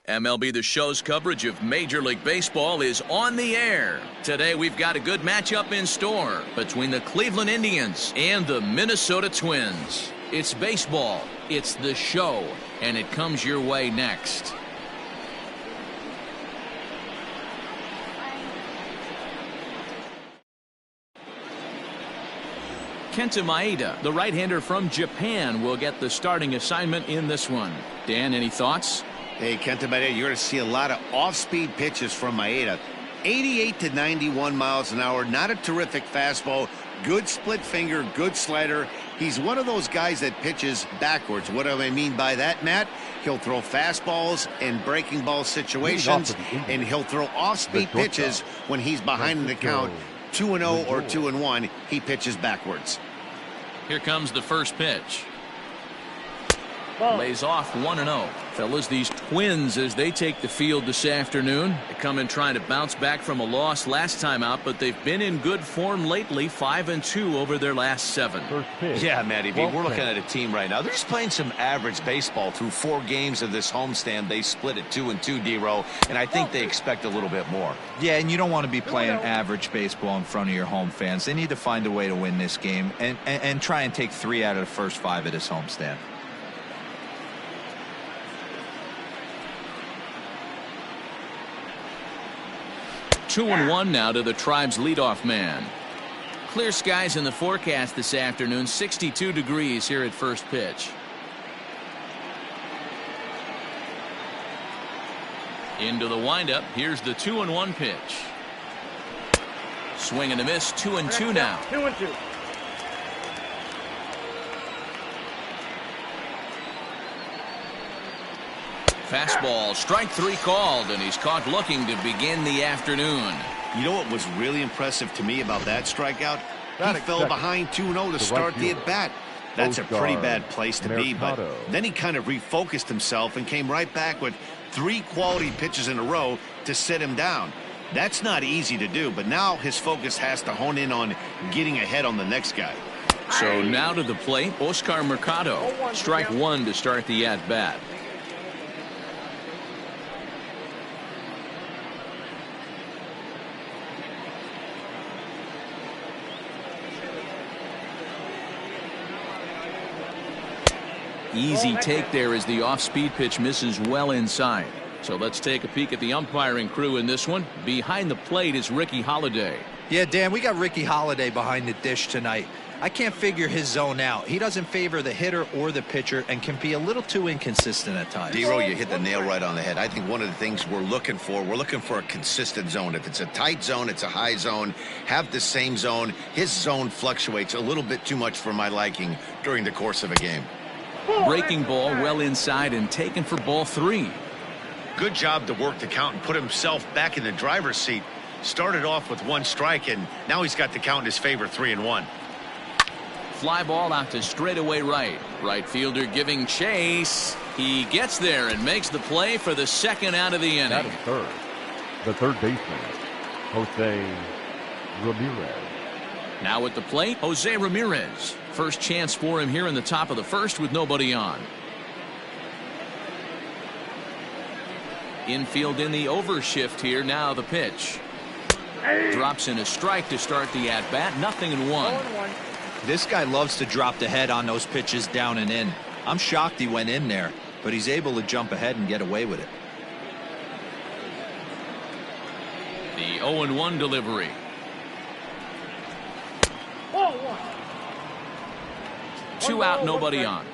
MLB The Show's coverage of Major League Baseball is on the air. Today we've got a good matchup in store between the Cleveland Indians and the Minnesota Twins. It's baseball, it's The Show, and it comes your way next. Kenta Maeda, the right-hander from Japan, will get the starting assignment in this one. Dan, any thoughts? Hey, Kenta Maeda, you're going to see a lot of off-speed pitches from Maeda. 88 to 91 miles an hour, not a terrific fastball, good split finger, good slider. He's one of those guys that pitches backwards. What do I mean by that, Matt? He'll throw fastballs in breaking ball situations, and he'll throw off-speed pitches when he's behind in the count. 2-0 or 2-1, he pitches backwards. Here comes the first pitch. Lays off 1-0. Fellas, these Twins, as they take the field this afternoon, they come in trying to bounce back from a loss last time out, but they've been in good form lately, 5-2 over their last 7. Yeah, Matty B, we're looking at a team right now. They're just playing some average baseball through 4 games of this homestand. They split at 2-2, D-Row, and I think they expect a little bit more. Yeah, and you don't want to be playing average baseball in front of your home fans. They need to find a way to win this game and try and take 3 out of the first 5 at this homestand. Two and 1 now to the Tribe's leadoff man. Clear skies in the forecast this afternoon, 62 degrees here at first pitch. Into the windup. Here's the 2-1 pitch. Swing and a miss. 2-2 now. 2-2. Fastball, strike 3 called, and he's caught looking to begin the afternoon. You know what was really impressive to me about that strikeout? He fell behind 2-0 to start the at-bat. That's a pretty bad place to be, but then he kind of refocused himself and came right back with 3 quality pitches in a row to sit him down. That's not easy to do, but now his focus has to hone in on getting ahead on the next guy. So now to the plate, Oscar Mercado. Strike 1 to start the at-bat. Easy take there as the off-speed pitch misses well inside. So let's take a peek at the umpiring crew in this one. Behind the plate is Ricky Holiday. Yeah, Dan, we got Ricky Holiday behind the dish tonight. I can't figure his zone out. He doesn't favor the hitter or the pitcher and can be a little too inconsistent at times. D-Row, you hit the nail right on the head. I think one of the things we're looking for a consistent zone. If it's a tight zone, it's a high zone. Have the same zone. His zone fluctuates a little bit too much for my liking during the course of a game. Breaking ball well inside and taken for ball 3. Good job to work the count and put himself back in the driver's seat. Started off with 1 strike, and now he's got the count in his favor, 3-1. Fly ball out to straightaway right. Right fielder giving chase. He gets there and makes the play for the 2nd out of the inning. That is third. The third baseman, Jose Ramirez. Now at the plate, Jose Ramirez. First chance for him here in the top of the 1st with nobody on. Infield in the overshift here. Now the pitch. Drops in a strike to start the at-bat. 0-1. This guy loves to drop the head on those pitches down and in. I'm shocked he went in there, but he's able to jump ahead and get away with it. The 0-1 delivery. 2 out, nobody on.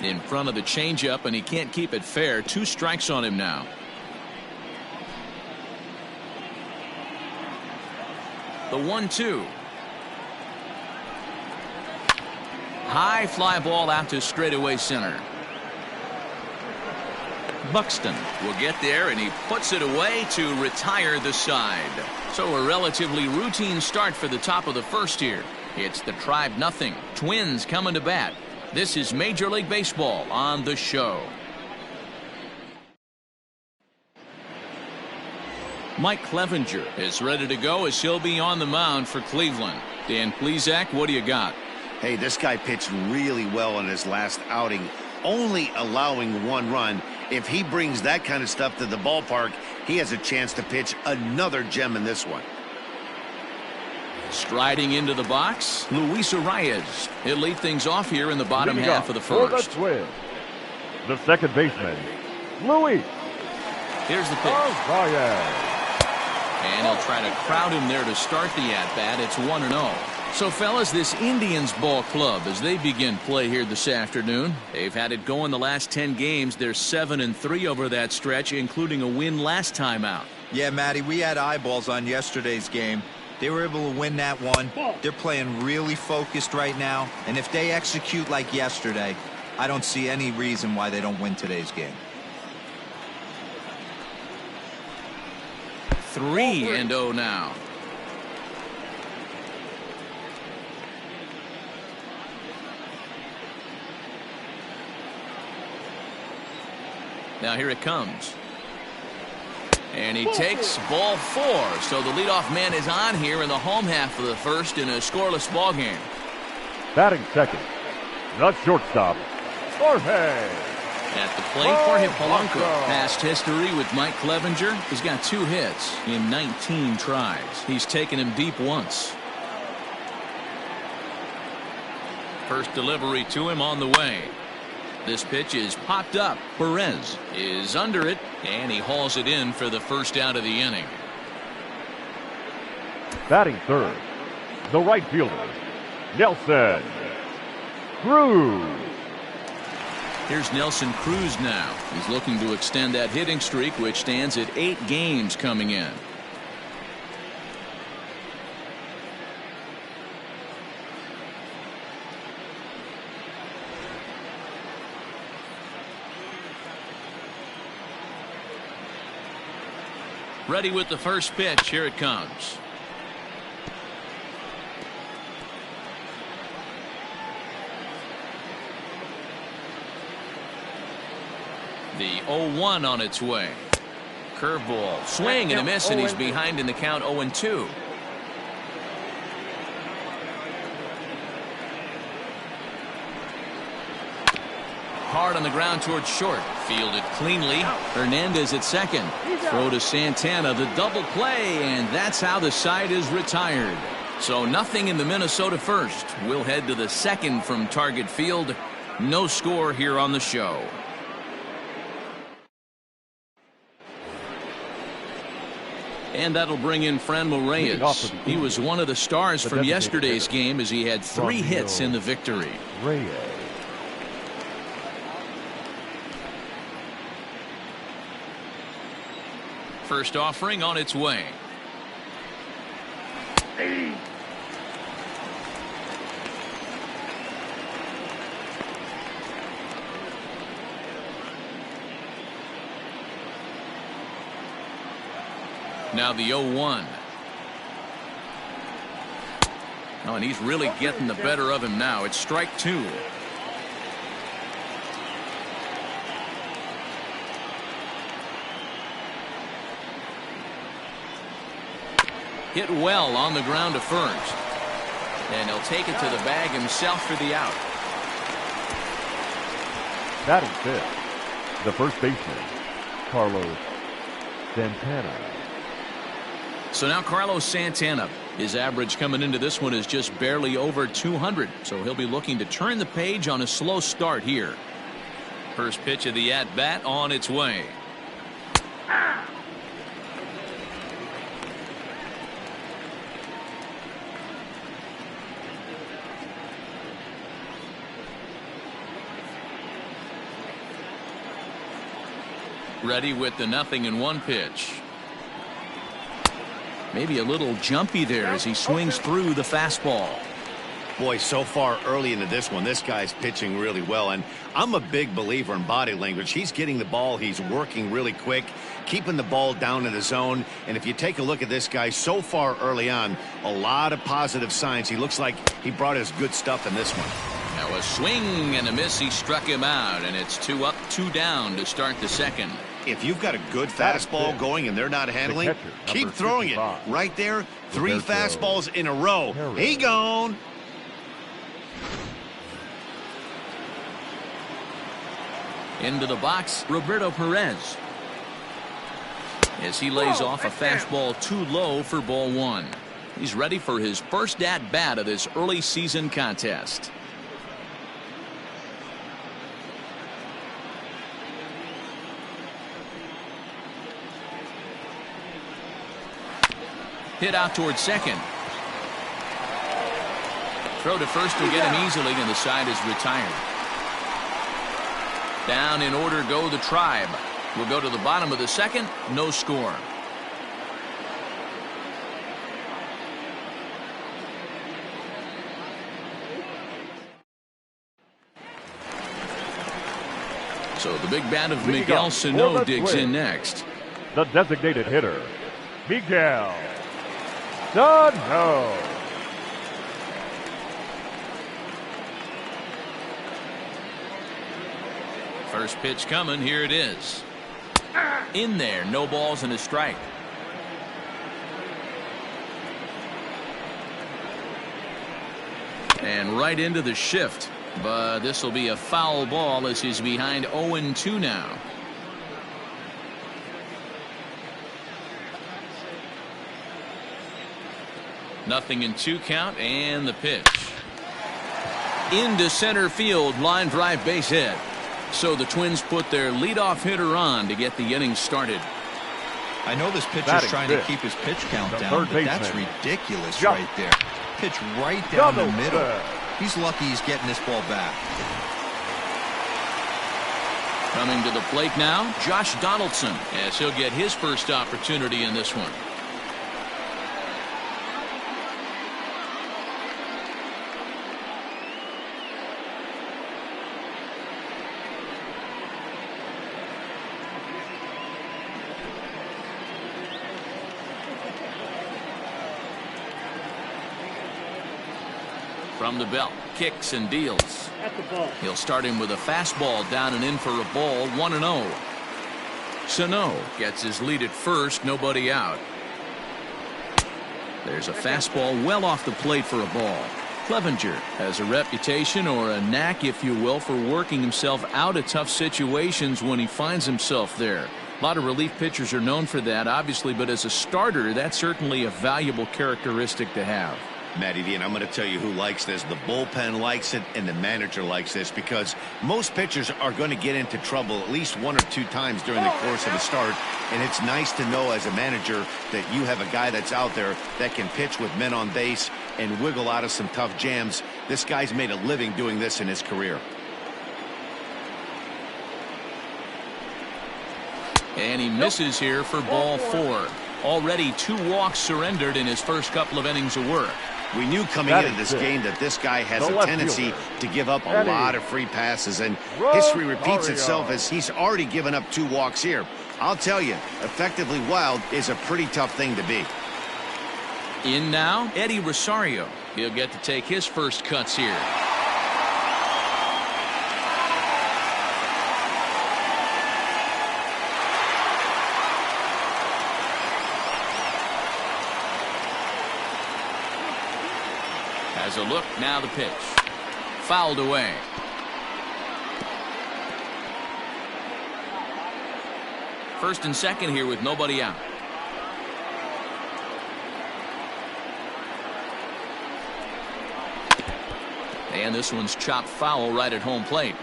In front of the changeup, and he can't keep it fair. 2 strikes on him now. The 1-2. High fly ball out to straightaway center. Buxton will get there, and he puts it away to retire the side. So a relatively routine start for the top of the 1st here. It's the Tribe 0. Twins coming to bat. This is Major League Baseball on The Show. Mike Clevenger is ready to go as he'll be on the mound for Cleveland. Dan Plesac, what do you got? Hey, this guy pitched really well in his last outing, only allowing 1 run. If he brings that kind of stuff to the ballpark, he has a chance to pitch another gem in this one. Striding into the box, Luis Arraez. He'll lead things off here in the bottom half of the first. For the Twins, the second baseman, Luis Here's the pitch. Arraez. And he'll try to crowd him there to start the at-bat. It's 1-0. So, fellas, this Indians ball club, as they begin play here this afternoon, they've had it going the last 10 games. They're 7-3 over that stretch, including a win last time out. Yeah, Matty, we had eyeballs on yesterday's game. They were able to win that one. They're playing really focused right now. And if they execute like yesterday, I don't see any reason why they don't win today's game. 3-0 now. Now here it comes. And he takes ball 4. So the leadoff man is on here in the home half of the first in a scoreless ball game. Batting second, the shortstop, Jorge. At the plate for Polanco. Past history with Mike Clevenger. He's got 2 hits in 19 tries. He's taken him deep once. First delivery to him on the way. This pitch is popped up. Perez is under it, and he hauls it in for the first out of the inning. Batting third, the right fielder, Nelson Cruz. Here's Nelson Cruz now. He's looking to extend that hitting streak, which stands at 8 games coming in. Ready with the first pitch. Here it comes. The 0-1 on its way. Curveball. Swing and a miss, and he's behind in the count 0-2. Hard on the ground towards short. Fielded cleanly. Hernandez at second. Throw to Santana. The double play, and that's how the side is retired. So nothing in the Minnesota first. We'll head to the second from Target Field. No score here on the show. And that'll bring in Franmil Reyes. He was one of the stars from yesterday's game as he had 3 hits in the victory. Reyes. First offering on its way. Now the 0-1. Oh, and he's really getting the better of him now. It's strike 2. Hit well on the ground to first. And he'll take it to the bag himself for the out. Batting fifth, the first baseman, Carlos Santana. So now Carlos Santana, his average coming into this one is just barely over 200. So he'll be looking to turn the page on a slow start here. First pitch of the at-bat on its way. Ready with the 0-1 pitch. Maybe a little jumpy there as he swings through the fastball. Boy, so far early into this one, this guy's pitching really well, and I'm a big believer in body language. He's getting the ball, he's working really quick, keeping the ball down in the zone, and if you take a look at this guy so far early on, a lot of positive signs. He looks like he brought his good stuff in this one. Now a swing and a miss. He struck him out, and it's 2 up, 2 down to start the second. If you've got a good fastball going and they're not handling, keep throwing it. Right there, 3 fastballs in a row. He gone. Into the box, Roberto Perez. As he lays off a fastball too low for ball one. He's ready for his first at-bat of this early season contest. Hit out towards second. Throw to first will get him easily, and the side is retired. Down in order go the Tribe. We'll go to the bottom of the second. No score. So the big bat of Miguel Sano digs in next. The designated hitter, Miguel Sano. First pitch coming. Here it is. In there. No balls and a strike. And right into the shift. But this will be a foul ball as he's behind 0-2 now. Nothing in 2 count, and the pitch. Into center field, line drive base hit. So the Twins put their leadoff hitter on to get the inning started. I know this pitcher's trying to keep his pitch count down, but that's ridiculous right there. Pitch right down the middle. He's lucky he's getting this ball back. Coming to the plate now, Josh Donaldson, as he'll get his first opportunity in this one. From the belt, kicks and deals. He'll start him with a fastball down and in for a ball, 1-0. Sano gets his lead at first, nobody out. There's a fastball well off the plate for a ball. Clevenger has a reputation, or a knack if you will, for working himself out of tough situations when he finds himself there. A lot of relief pitchers are known for that, obviously, but as a starter, that's certainly a valuable characteristic to have. Matty D, and I'm going to tell you who likes this. The bullpen likes it, and the manager likes this, because most pitchers are going to get into trouble at least 1 or 2 times during the course of a start, and it's nice to know as a manager that you have a guy that's out there that can pitch with men on base and wiggle out of some tough jams. This guy's made a living doing this in his career. And he misses here for ball 4. Already 2 walks surrendered in his first couple of innings of work. We knew coming into this game that this guy has a tendency to give up a lot of free passes, and history repeats itself as he's already given up 2 walks here. I'll tell you, effectively wild is a pretty tough thing to be. In now, Eddie Rosario. He'll get to take his first cuts here. Has a look, now the pitch. Fouled away. First and second here with nobody out. And this one's chopped foul right at home plate.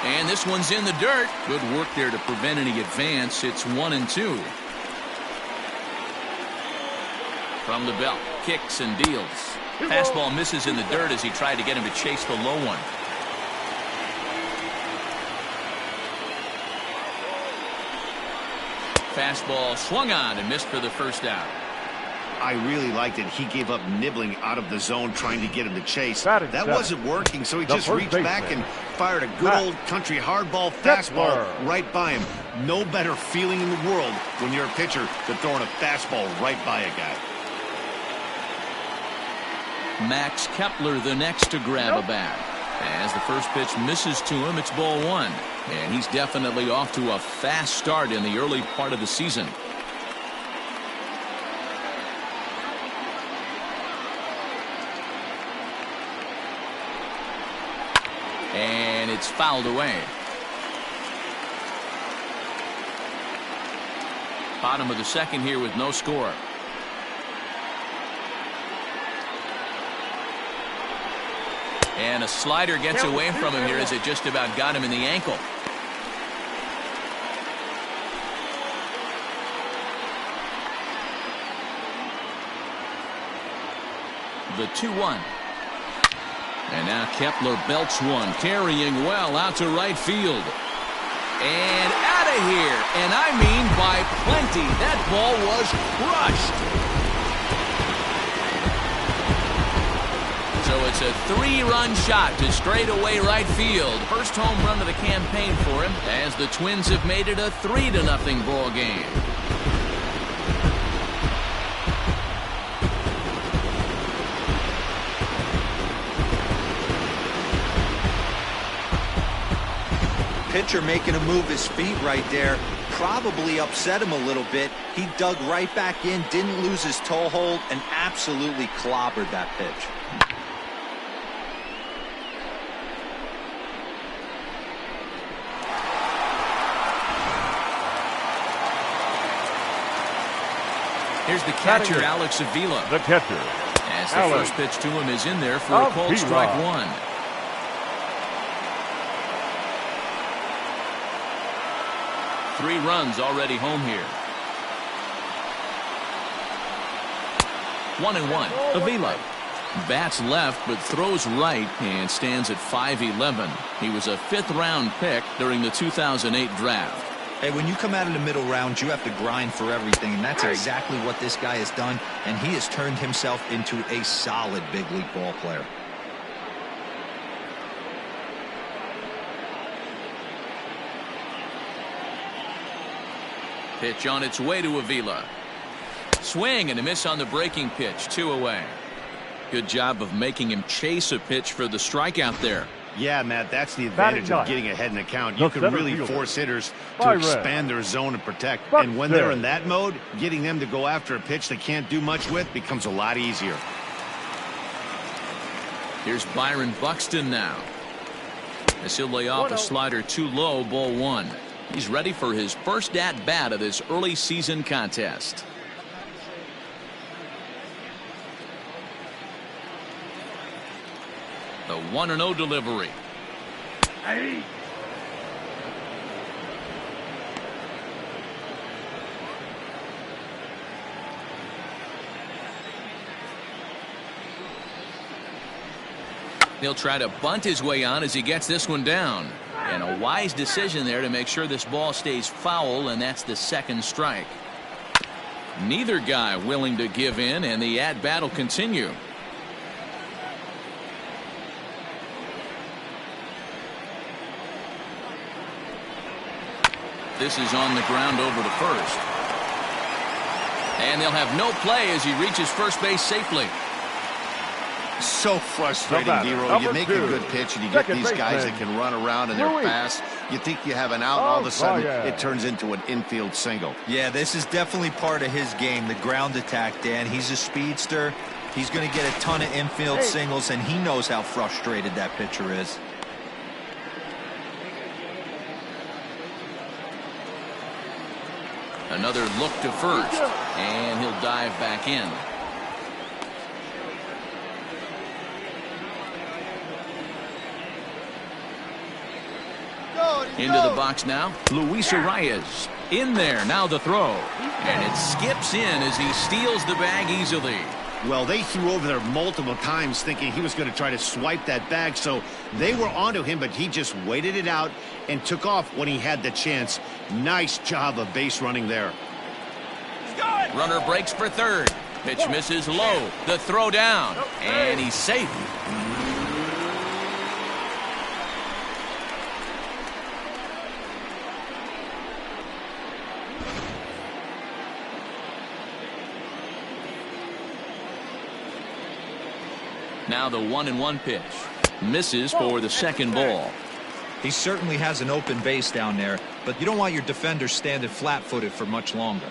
And this one's in the dirt. Good work there to prevent any advance. It's 1-2. From the belt, kicks and deals. Fastball misses in the dirt as he tried to get him to chase the low one. Fastball swung on and missed for the first out. I really liked it. He gave up nibbling out of the zone trying to get him to chase. That wasn't working, so he just reached back and fired a good old country hardball fastball right by him. No better feeling in the world when you're a pitcher than throwing a fastball right by a guy. Max Kepler the next to grab a bat. As the first pitch misses to him, it's ball 1. And he's definitely off to a fast start in the early part of the season. It's fouled away. Bottom of the second here with no score. And a slider gets away from him here as it just about got him in the ankle. The 2-1. And now Kepler belts one, carrying well out to right field. And out of here. And I mean by plenty. That ball was crushed. So it's a 3-run shot to straightaway right field. First home run of the campaign for him as the Twins have made it a 3-0 ball game. Pitcher making him move his feet right there. Probably upset him a little bit. He dug right back in, didn't lose his toe hold, and absolutely clobbered that pitch. Here's the catcher, Alex Avila. The catcher. As the first pitch to him is in there for a called strike one. Three runs already home here. 1-1. Avila bats left but throws right and stands at 5'11". He was a 5th-round pick during the 2008 draft. Hey, when you come out of the middle rounds, you have to grind for everything, and that's exactly what this guy has done, and he has turned himself into a solid big league ball player. Pitch on its way to Avila. Swing and a miss on the breaking pitch. 2 away. Good job of making him chase a pitch for the strikeout there. Yeah, Matt, that's the advantage of getting ahead in the count. You can really force hitters to expand their zone and protect. And when they're in that mode, getting them to go after a pitch they can't do much with becomes a lot easier. Here's Byron Buxton now. As he'll lay off a slider too low, ball 1. He's ready for his first at-bat of this early season contest. The 1-0 delivery. He'll try to bunt his way on as he gets this one down. And a wise decision there to make sure this ball stays foul, and that's the second strike. Neither guy willing to give in, and the at-bat will continue. This is on the ground over to first. And they'll have no play as he reaches first base safely. So frustrating, D-Row. You make a good pitch and you get these guys that can run around and they're fast. You think you have an out, and all of a sudden it turns into an infield single. Yeah, this is definitely part of his game, the ground attack, Dan. He's a speedster. He's going to get a ton of infield singles, and he knows how frustrated that pitcher is. Another look to first, and he'll dive back in. Into the box now, Luis Arias. In there, now the throw. And it skips in as he steals the bag easily. Well, they threw over there multiple times thinking he was going to try to swipe that bag, so they were onto him, but he just waited it out and took off when he had the chance. Nice job of base running there. Runner breaks for third. Pitch misses low. The throw down. And he's safe. Now the 1-1 pitch. Misses for the second ball. He certainly has an open base down there, but you don't want your defender standing flat-footed for much longer.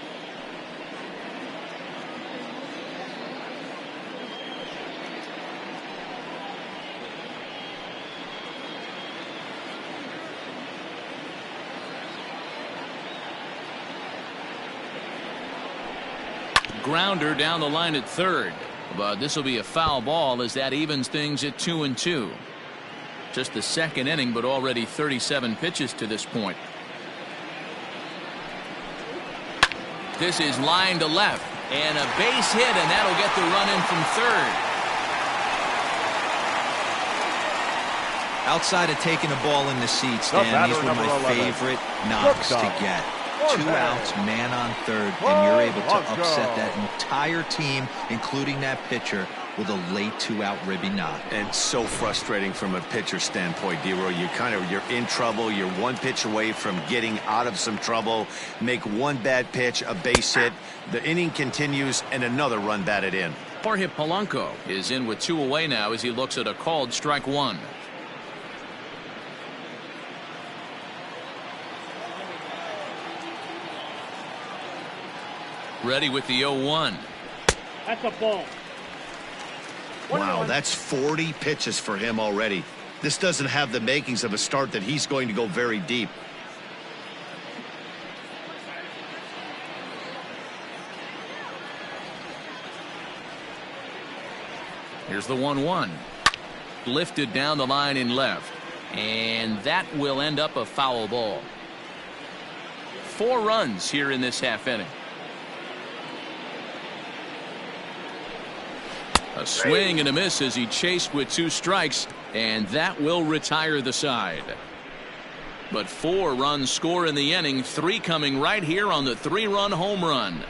grounder down the line at third. But this will be a foul ball as that evens things at 2-2. Just the second inning, but already 37 pitches to this point. This is line to left. And a base hit, and that'll get the run in from third. Outside of taking a ball in the seats, Dan, these were my favorite knocks to get. 2 outs, man on third, and you're able to upset that entire team, including that pitcher, with a late 2-out ribby knock. And so frustrating from a pitcher standpoint, D-Roy. You're in trouble. You're one pitch away from getting out of some trouble. Make one bad pitch, a base hit. The inning continues, and another run batted in. Jorge Polanco is in with 2 away now as he looks at a called strike 1. Ready with the 0-1. That's a ball. Wow, that's 40 pitches for him already. This doesn't have the makings of a start that he's going to go very deep. Here's the 1-1. Lifted down the line in left. And that will end up a foul ball. 4 runs here in this half inning. A swing and a miss as he chased with 2 strikes, and that will retire the side. But 4 runs score in the inning, 3 coming right here on the 3-run home run.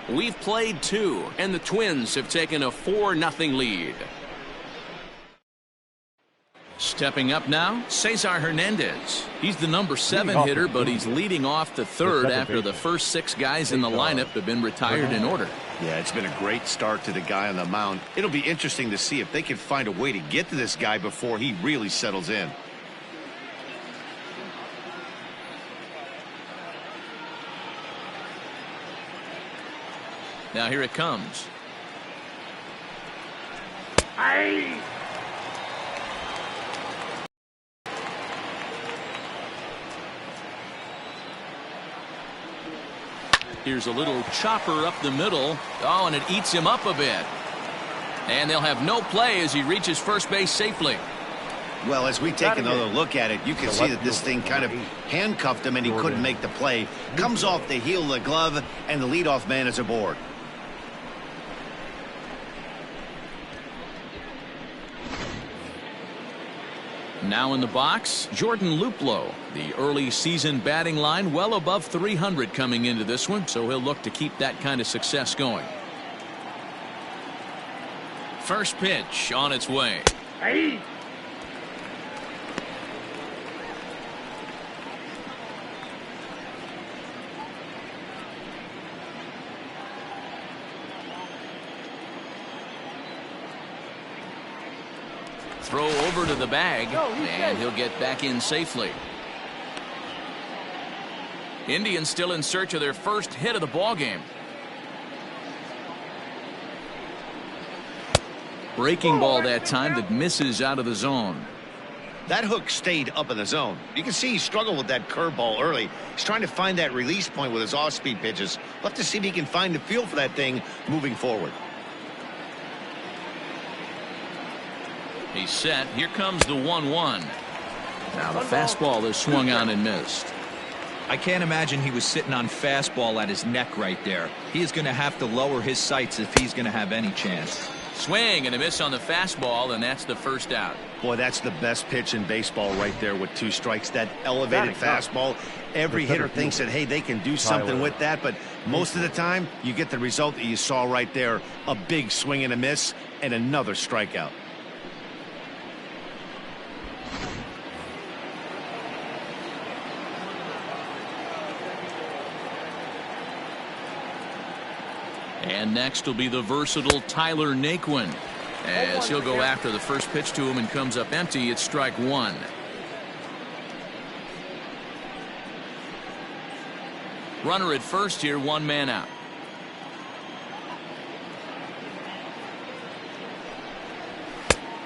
We've played 2, and the Twins have taken a 4-0 lead. Stepping up now, Cesar Hernandez. He's the number 7 hitter, but he's leading off the third after the first 6 guys in the lineup have been retired in order. Yeah, it's been a great start to the guy on the mound. It'll be interesting to see if they can find a way to get to this guy before he really settles in. Now here it comes. Aye. Here's a little chopper up the middle. Oh, and it eats him up a bit. And they'll have no play as he reaches first base safely. Well, as we take another look at it, you can see that this thing kind of handcuffed him and he couldn't make the play. Comes off the heel of the glove, and the leadoff man is aboard. Now in the box, Jordan Luplow. The early season batting line well above 300 coming into this one, so he'll look to keep that kind of success going. First pitch on its way. Aye. Throw over to the bag, and he'll get back in safely. Indians still in search of their first hit of the ball game. Breaking ball that time that misses out of the zone. That hook stayed up in the zone. You can see he struggled with that curveball early. He's trying to find that release point with his off-speed pitches. We'll have to see if he can find the feel for that thing moving forward. He's set. Here comes the 1-1. Now the fastball is swung on and missed. I can't imagine he was sitting on fastball at his neck right there. He is going to have to lower his sights if he's going to have any chance. Swing and a miss on the fastball, and that's the first out. Boy, that's the best pitch in baseball right there with 2 strikes. That elevated fastball. Every hitter thinks that, hey, they can do something with that, but most of the time you get the result that you saw right there. A big swing and a miss and another strikeout. And next will be the versatile Tyler Naquin, as he'll go after the first pitch to him and comes up empty. It's strike 1. Runner at first here, 1 man out.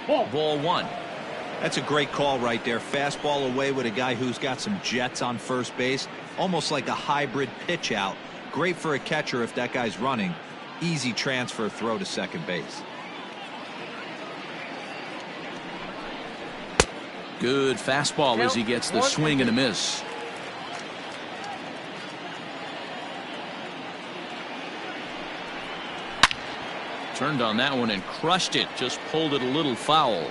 Ball 1. That's a great call right there. Fastball away with a guy who's got some jets on first base. Almost like a hybrid pitch out. Great for a catcher if that guy's running. easy transfer throw to second base. Good fastball as he gets the swing and a miss. Turned on that one and crushed it. Just pulled it a little foul.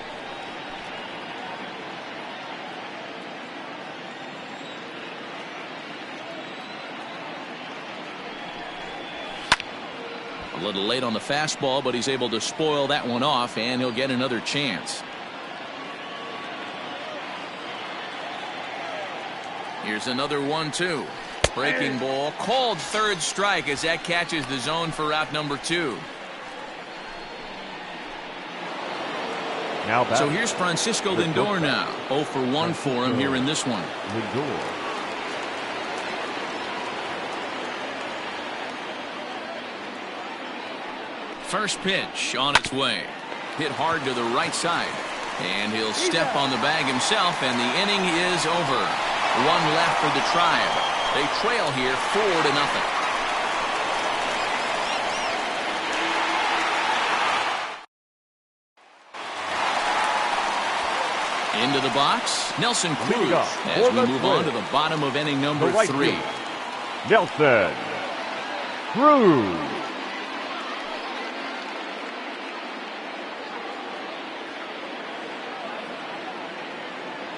A little late on the fastball, but he's able to spoil that one off, and he'll get another chance. Here's another 1-2. Breaking ball. Called third strike as that catches the zone for out number 2. So here's Francisco Lindor now. 0 for 1 for him here in this one. Lindor. First pitch on its way. Hit hard to the right side. And he'll step on the bag himself, and the inning is over. 1 left for the Tribe. They trail here 4-0. Into the box, Nelson Cruz, as we move on to the bottom of inning number 3. Nelson Cruz.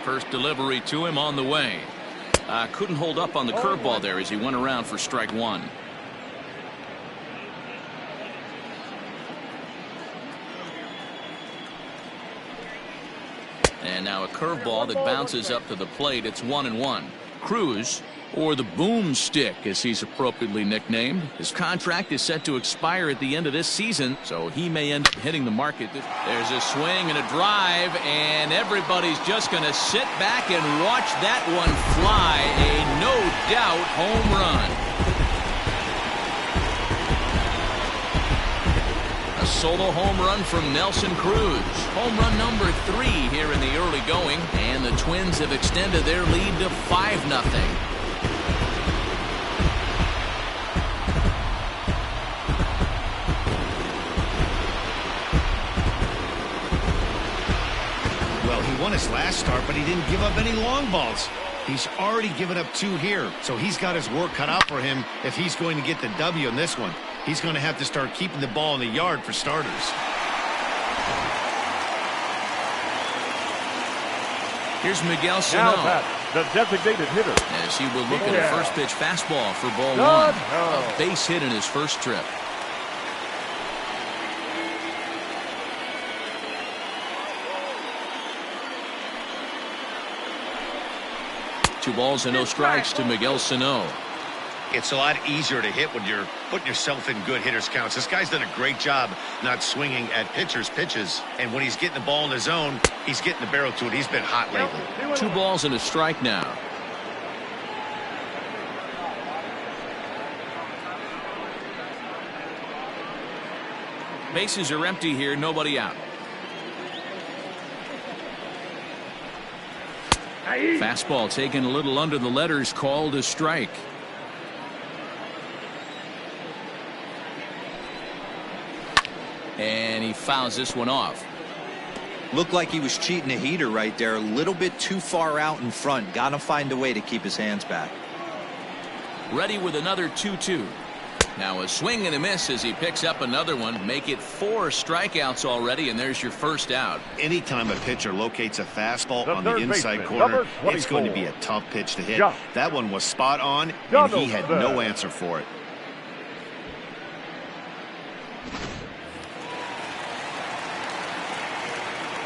First delivery to him on the way. Couldn't hold up on the curveball there as he went around for strike 1. And now a curveball that bounces up to the plate. It's 1-1. Cruz, or the boomstick as he's appropriately nicknamed, his contract is set to expire at the end of this season, so he may end up hitting the market. There's a swing and a drive, and everybody's just going to sit back and watch that one fly. A no-doubt home run. A solo home run from Nelson Cruz. Home run number 3 here in the early going, and the Twins have extended their lead to 5-0. Won his last start, but he didn't give up any long balls. He's already given up 2 here, so he's got his work cut out for him if he's going to get the W in this one. He's going to have to start keeping the ball in the yard for starters. Here's Miguel Sano. Now the designated hitter. As he will look at a first pitch fastball for ball 1. A base hit in his first trip. Two balls and no strikes to Miguel Sano. It's a lot easier to hit when you're putting yourself in good hitters' counts. This guy's done a great job not swinging at pitchers' pitches. And when he's getting the ball in the zone, he's getting the barrel to it. He's been hot lately. 2 balls and a strike now. Bases are empty here, nobody out. Fastball taken a little under the letters, called a strike. And he fouls this one off. Looked like he was cheating a heater right there. A little bit too far out in front. Got to find a way to keep his hands back. Ready with another 2-2. Now a swing and a miss as he picks up another one. Make it 4 strikeouts already, and there's your first out. Anytime a pitcher locates a fastball on the inside corner, it's going to be a tough pitch to hit. That one was spot on, and he had no answer for it.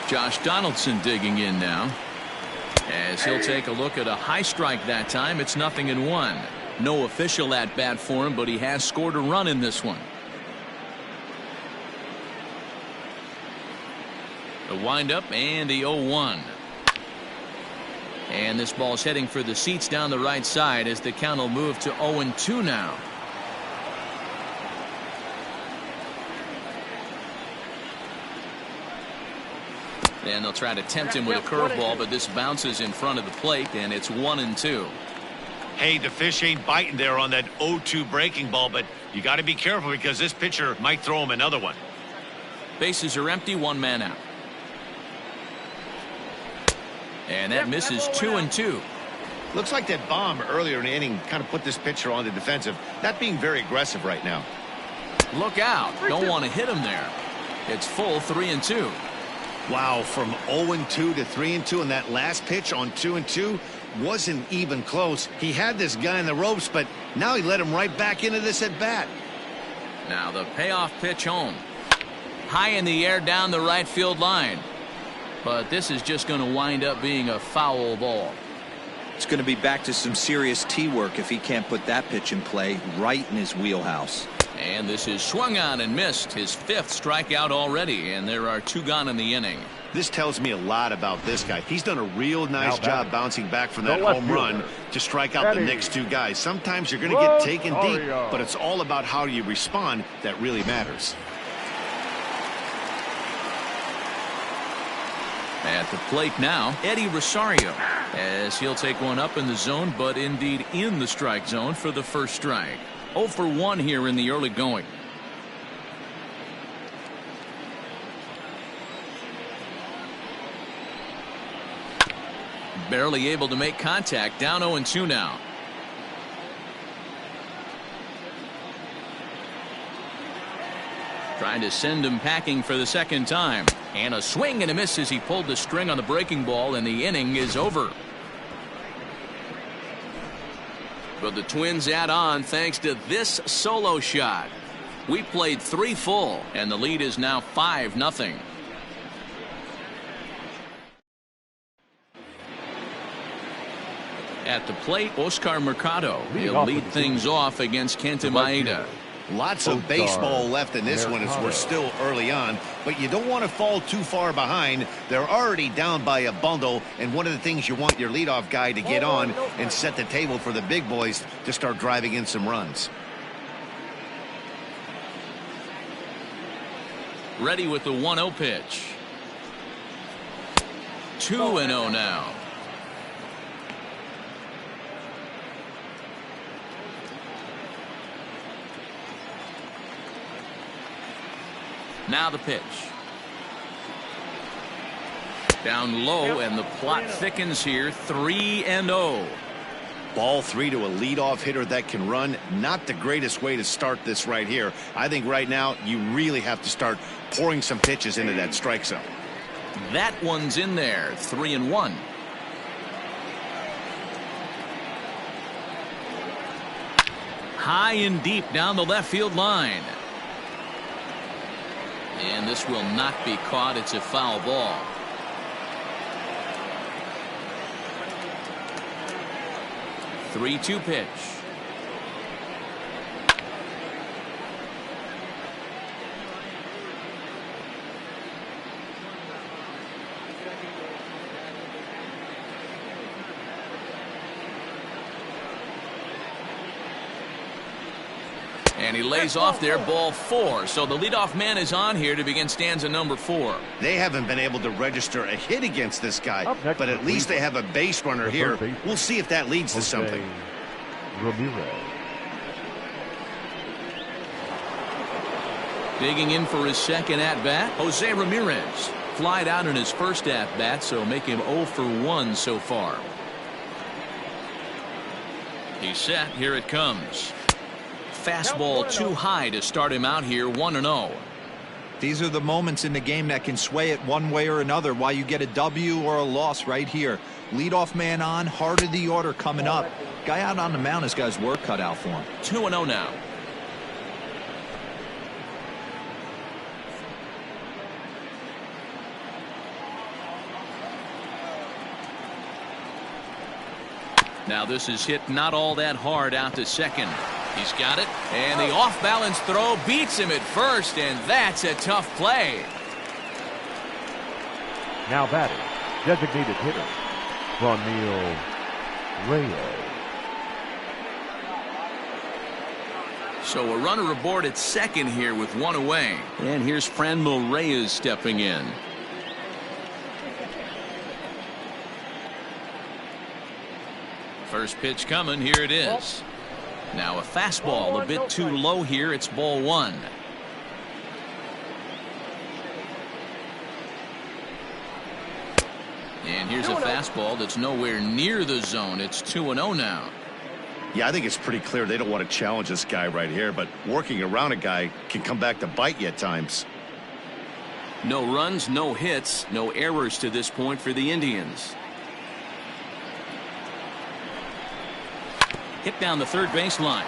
Josh Donaldson digging in now. As he'll take a look at a high strike that time. It's 0-1. No official at bat for him, but he has scored a run in this one. The windup and the 0-1. And this ball's heading for the seats down the right side as the count will move to 0-2 now. And they'll try to tempt him with a curveball, but this bounces in front of the plate, and it's 1-2. Hey, the fish ain't biting there on that 0-2 breaking ball, but you got to be careful because this pitcher might throw him another one. Bases are empty, one man out. And that misses 2-2. Looks like that bomb earlier in the inning kind of put this pitcher on the defensive, not being very aggressive right now. Look out. Don't want to hit him there. It's full 3-2. Wow, from 0-2 to 3-2, and that last pitch on 2-2 wasn't even close. He had this guy in the ropes, but now he let him right back into this at bat. Now the payoff pitch home. High in the air down the right field line. But this is just going to wind up being a foul ball. It's going to be back to some serious tee work if he can't put that pitch in play right in his wheelhouse. And this is swung on and missed, his 5th strikeout already, and there are 2 gone in the inning. This tells me a lot about this guy. He's done a real nice job bouncing back from that home run to strike out the next 2 guys. Sometimes you're going to get taken deep, but it's all about how you respond that really matters. At the plate now, Eddie Rosario, as he'll take one up in the zone, but indeed in the strike zone for the first strike. 0 for 1 here in the early going. Barely able to make contact, down 0-2 now. Trying to send him packing for the second time. And a swing and a miss as he pulled the string on the breaking ball, and the inning is over. But the Twins add on thanks to this solo shot. We played 3 full, and the lead is now 5-0. At the plate, Oscar Mercado. He'll lead things off against Kenta Maeda. Lots of baseball left in this one as we're still early on, but you don't want to fall too far behind. They're already down by a bundle, and one of the things you want your leadoff guy to get on and set the table for the big boys to start driving in some runs. Ready with the 1-0 pitch. 2-0 now. Now the pitch. Down low, and the plot thickens here. 3-0. Ball 3 to a leadoff hitter that can run. Not the greatest way to start this right here. I think right now you really have to start pouring some pitches into that strike zone. That one's in there. 3-1. High and deep down the left field line. And this will not be caught. It's a foul ball. Three-two pitch. And he lays off there, ball 4. So the leadoff man is on here to begin stanza number 4. They haven't been able to register a hit against this guy, but at least they have a base runner here. We'll see if that leads to something. Ramirez. Digging in for his second at-bat, Jose Ramirez. Flied out in his first at-bat, so make him 0 for 1 so far. He's set. Here it comes. Fastball too high to start him out here. 1-0. These are the moments in the game that can sway it one way or another, why you get a W or a loss right here. Leadoff man on, heart of the order coming up. Guy out on the mound has got his work cut out for him. 2-0 now. Now this is hit not all that hard out to second. He's got it, and the off-balance throw beats him at first, and that's a tough play. Now batting, designated hitter, Franmil Reyes. So a runner aboard at second here with one away. And here's Franmil Reyes stepping in. First pitch coming. Here it is. Now a fastball a bit too low here. It's ball one. And here's a fastball that's nowhere near the zone. It's 2-0 now. Yeah, I think it's pretty clear they don't want to challenge this guy right here, but working around a guy can come back to bite you at times. No runs, no hits, no errors to this point for the Indians. Hit down the third baseline,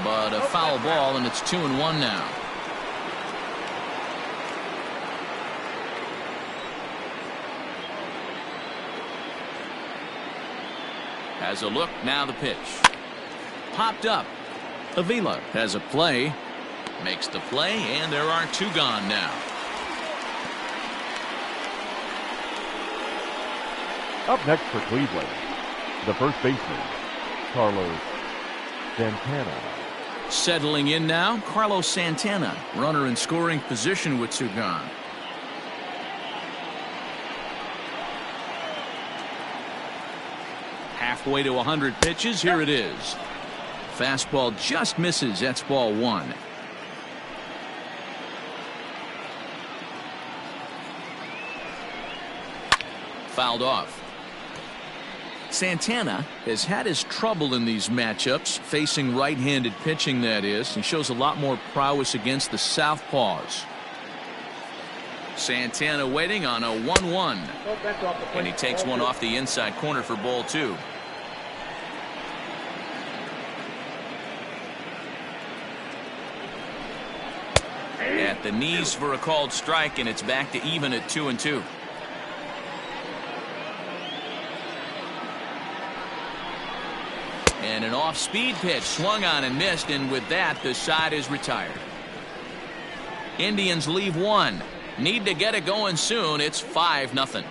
but a foul ball, and it's 2-1 now. Has a look, now the pitch. Popped up. Avila has a play. Makes the play, and there are two gone now. Up next for Cleveland, the first baseman, Carlos Santana. Settling in now, Carlos Santana. Runner in scoring position with two gone. Halfway to 100 pitches. Here it is. Fastball just misses. That's ball one. Fouled off. Santana has had his trouble in these matchups, facing right-handed pitching, that is. He shows a lot more prowess against the southpaws. Santana waiting on a 1-1. And he takes one off the inside corner for ball two. At the knees for a called strike, and it's back to even at 2-2. And an off-speed pitch swung on and missed, and with that the side is retired. Indians leave one. Need to get it going soon. It's 5-0.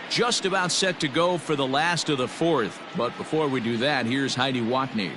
Just about set to go for the last of the fourth. But before we do that, here's Heidi Watney.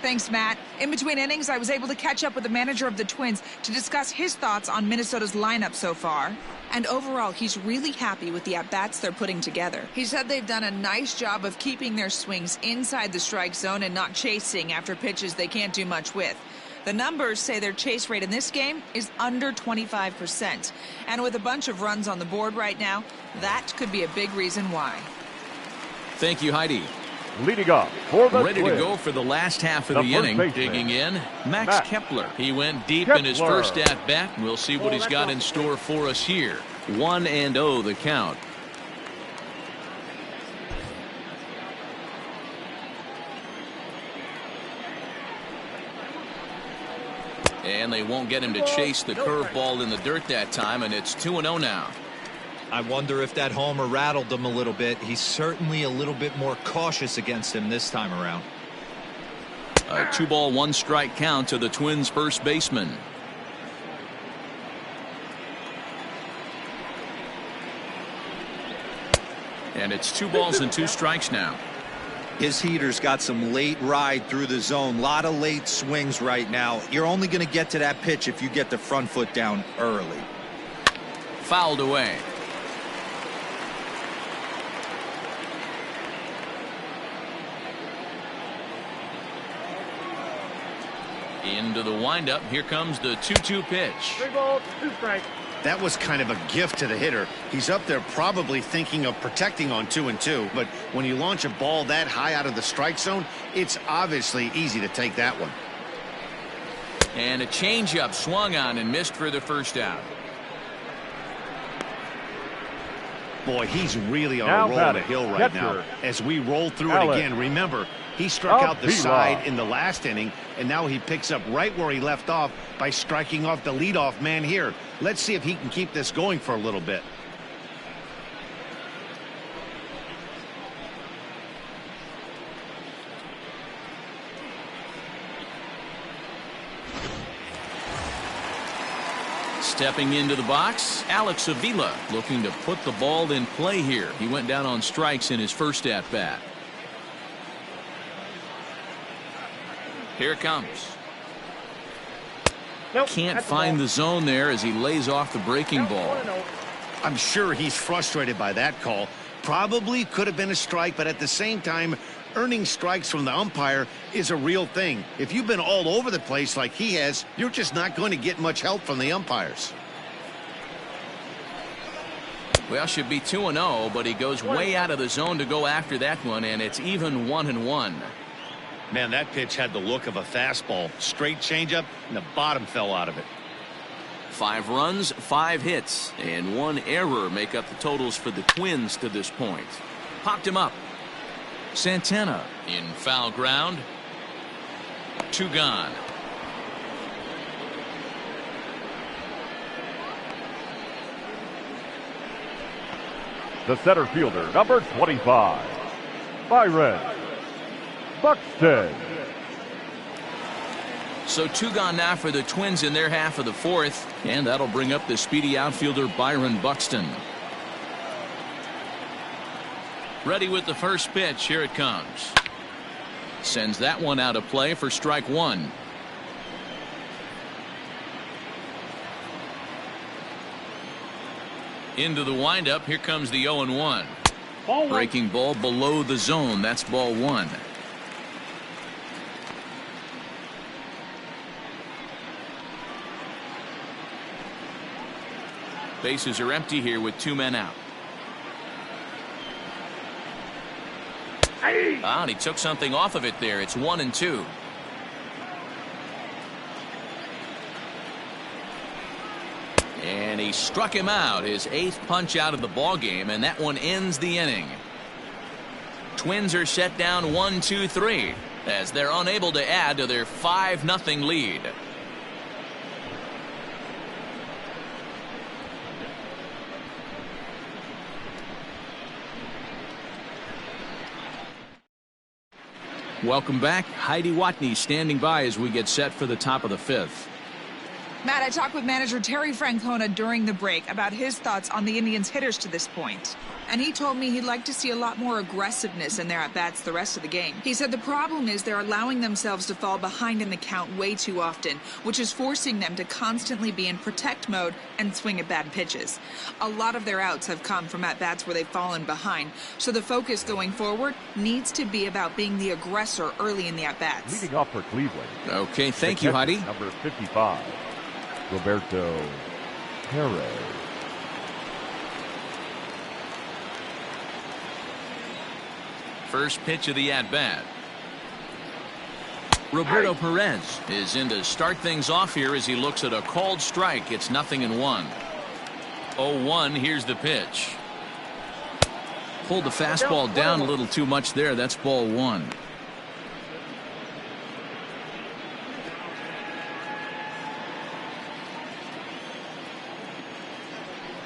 Thanks, Matt. In between innings, I was able to catch up with the manager of the Twins to discuss his thoughts on Minnesota's lineup so far. And overall, he's really happy with the at-bats they're putting together. He said they've done a nice job of keeping their swings inside the strike zone and not chasing after pitches they can't do much with. The numbers say their chase rate in this game is under 25%. And with a bunch of runs on the board right now, that could be a big reason why. Thank you, Heidi. Leading up for the Ready Twins, to go for the last half of the the first inning. baseman, Digging in, Max Kepler. He went deep in his Kepler. first at-bat. We'll see what he's got in store for us here. 1-0 the count. And they won't get him to chase the curveball in the dirt that time, and it's 2-0 now. I wonder if that homer rattled him a little bit. He's certainly a little bit more cautious against him this time around. A 2-ball 1-strike count to the Twins' first baseman. And it's 2 balls and 2 strikes now. His heater's got some late ride through the zone. A lot of late swings right now. You're only going to get to that pitch if you get the front foot down early. Fouled away. Into the windup. Here comes the 2-2 pitch. 3 balls, 2 strikes. That was kind of a gift to the hitter. He's up there probably thinking of protecting on 2-2, but when you launch a ball that high out of the strike zone, it's obviously easy to take that one. And a changeup swung on and missed for the first out. Boy, he's really on Now a roll on the batting, hill right catcher, now. As we roll through Alex it again, remember, he struck out the Avila. side in the last inning, and now he picks up right where he left off by striking off the leadoff man here. Let's see if he can keep this going for a little bit. Stepping into the box, Alex Avila looking to put the ball in play here. He went down on strikes in his first at-bat. Here it comes. Can't find the zone there as he lays off the breaking ball. I'm sure he's frustrated by that call. Probably could have been a strike, but at the same time, earning strikes from the umpire is a real thing. If you've been all over the place like he has, you're just not going to get much help from the umpires. Well, should be 2-0, but he goes way out of the zone to go after that one, and it's even 1-1. Man, that pitch had the look of a fastball. Straight changeup, and the bottom fell out of it. 5 runs, 5 hits, and 1 error make up the totals for the Twins to this point. Popped him up. Santana in foul ground. 2 gone. The center fielder, number 25, Byron Buxton. So 2 gone now for the Twins in their half of the 4th, and that'll bring up the speedy outfielder Byron Buxton. Ready with the first pitch. Here it comes. Sends that one out of play for strike 1. Into the windup. Here comes the 0-1. Breaking ball below the zone. That's ball 1. Bases are empty here with 2 men out. And he took something off of it there. It's 1-2. And he struck him out, his 8th punch out of the ball game, and that one ends the inning. Twins are set down 1-2-3 as they're unable to add to their 5-0 lead. Welcome back. Heidi Watney standing by as we get set for the top of the 5th. Matt, I talked with manager Terry Francona during the break about his thoughts on the Indians' hitters to this point. And he told me he'd like to see a lot more aggressiveness in their at-bats the rest of the game. He said the problem is they're allowing themselves to fall behind in the count way too often, which is forcing them to constantly be in protect mode and swing at bad pitches. A lot of their outs have come from at-bats where they've fallen behind, so the focus going forward needs to be about being the aggressor early in the at-bats. Leading off for Cleveland. Okay, thank you, Heidi. Number 55, Roberto Perez. First pitch of the at-bat. Roberto Perez is in to start things off here as he looks at a called strike. It's 0-1. 0-1. Here's the pitch. Pulled the fastball down a little too much there. That's ball 1.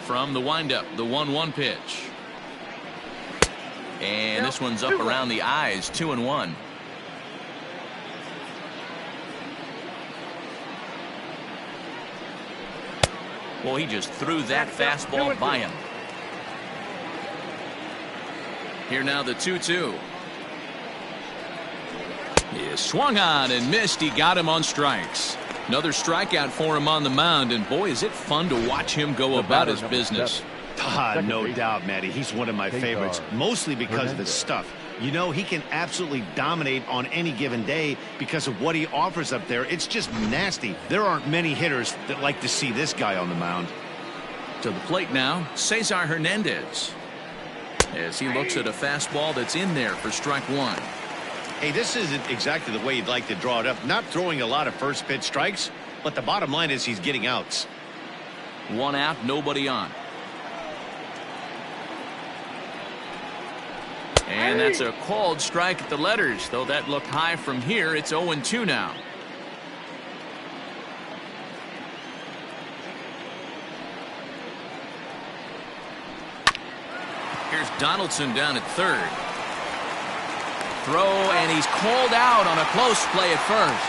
From the windup, the 1-1 pitch. And this one's up around the eyes. 2-1. Well, he just threw that fastball by him. Here now the 2-2. He swung on and missed. He got him on strikes. Another strikeout for him on the mound, and boy, is it fun to watch him go about his business. No doubt, Matty. He's one of my favorites, mostly because of his stuff. You know, he can absolutely dominate on any given day because of what he offers up there. It's just nasty. There aren't many hitters that like to see this guy on the mound. To the plate now, Cesar Hernandez, as he looks at a fastball that's in there for strike 1. Hey, this isn't exactly the way you'd like to draw it up. Not throwing a lot of first pitch strikes, but the bottom line is he's getting outs. 1 out, nobody on. And that's a called strike at the letters, though that looked high from here. It's 0-2 now. Here's Donaldson down at third. Throw, and he's called out on a close play at first.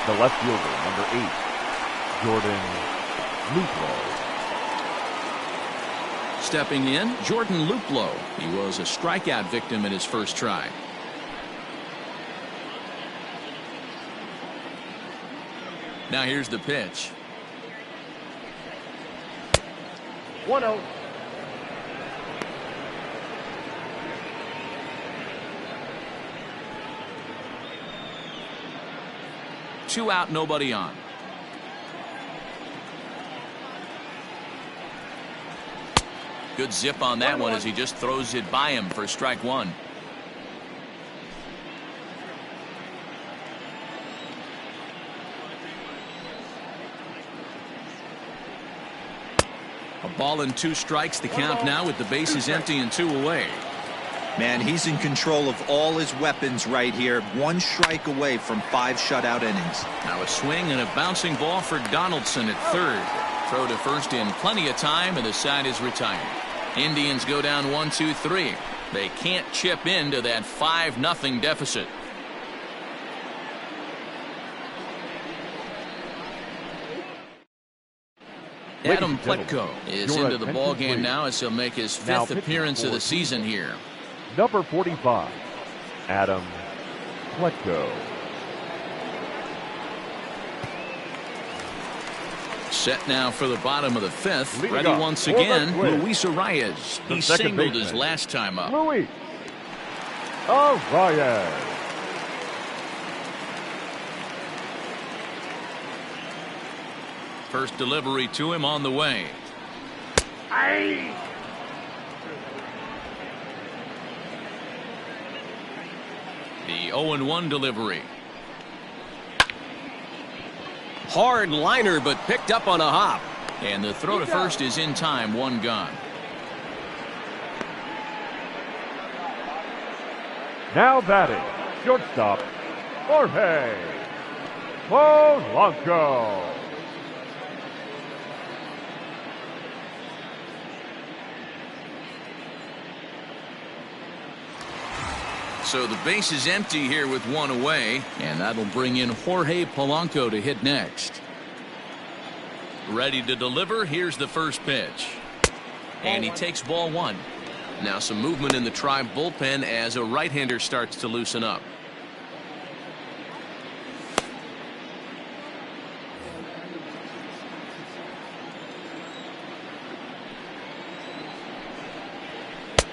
The left fielder, number 8, Jordan Luplow. Stepping in, Jordan Luplow. He was a strikeout victim in his first try. Now here's the pitch. 1-0. Two out, nobody on. Good zip on that one as he just throws it by him for strike one. A ball and 2 strikes, the count now with the bases empty and 2 away. Man, he's in control of all his weapons right here. 1 strike away from 5 shutout innings. Now a swing and a bouncing ball for Donaldson at third. Throw to first in plenty of time, and the side is retired. Indians go down 1-2-3. They can't chip into that 5-0 deficit. Adam Plutko is into the ball game now as he'll make his 5th appearance of the season here. Number 45, Adam Plutko. Set now for the bottom of the 5th. Ready once again, Luis Arraez. He singled his last time up. Luis Arraez. First delivery to him on the way. Aye. The 0-1 delivery. Hard liner, but picked up on a hop. And the throw to first is in time, 1 gone. Now batting, shortstop, Jorge Polanco. So the base is empty here with 1 away, and that'll bring in Jorge Polanco to hit next. Ready to deliver. Here's the first pitch. And he takes ball 1. Now some movement in the Tribe bullpen as a right-hander starts to loosen up.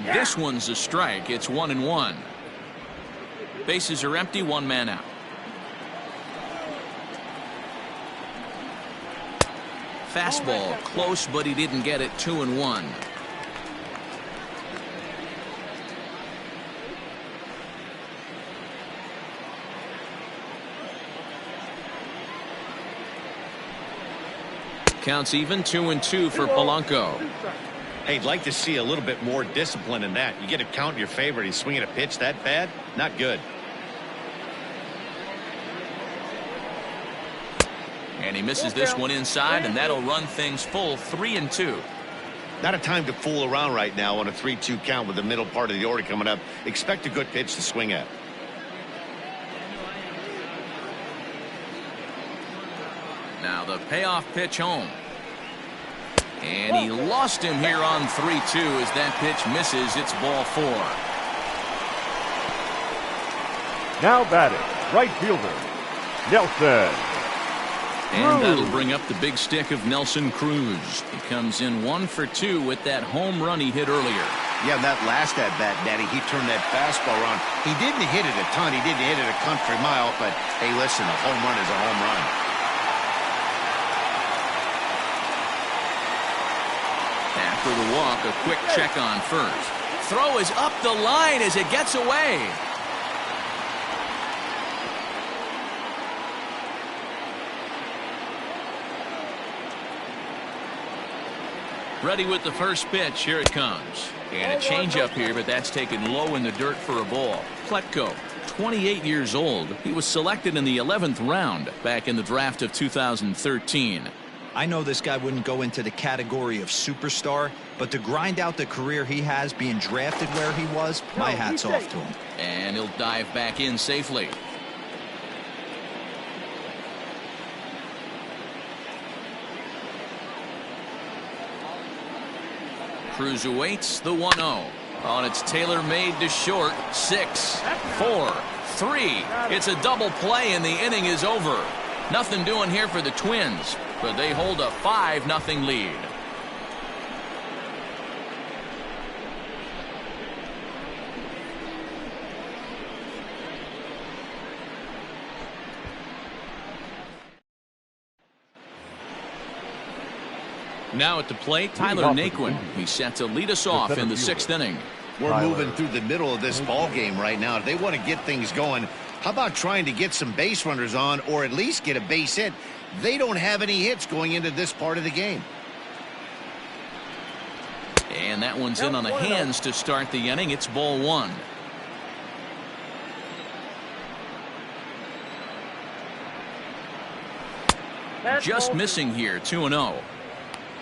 This one's a strike. It's 1-1. Bases are empty, 1 man out. Fastball close, but he didn't get it. 2-1. Counts even, 2-2 for Polanco. Hey, I'd like to see a little bit more discipline in that. You get a count in your favor. He's swinging a pitch that bad. Not good. And he misses this one inside, and that'll run things full, 3-2. Not a time to fool around right now on a 3-2 count with the middle part of the order coming up. Expect a good pitch to swing at. Now the payoff pitch home. And he lost him here on 3-2 as that pitch misses. It's ball 4. Now batting, right fielder, Nelson. And that'll bring up the big stick of Nelson Cruz. He comes in 1 for 2 with that home run he hit earlier. Yeah, that last at bat, Daddy, he turned that fastball around. He didn't hit it a ton. He didn't hit it a country mile, but hey, listen, a home run is a home run. After the walk, a quick check on first. Throw is up the line as it gets away. Ready with the first pitch. Here it comes. And a changeup here, but that's taken low in the dirt for a ball. Plutko, 28 years old. He was selected in the 11th round back in the draft of 2013. I know this guy wouldn't go into the category of superstar, but to grind out the career he has being drafted where he was, my hat's off to him. And he'll dive back in safely. Cruz awaits the 1-0. On its tailor-made to short. 6, 4, 3. It's a double play and the inning is over. Nothing doing here for the Twins, but they hold a 5-0 lead. Now at the plate, Tyler Naquin. He's set to lead us off in the 6th inning. We're moving through the middle of this ball game right now. If they want to get things going, how about trying to get some base runners on or at least get a base hit? They don't have any hits going into this part of the game. And that one's in on the hands to start the inning. It's ball 1. Just missing here, 2-0.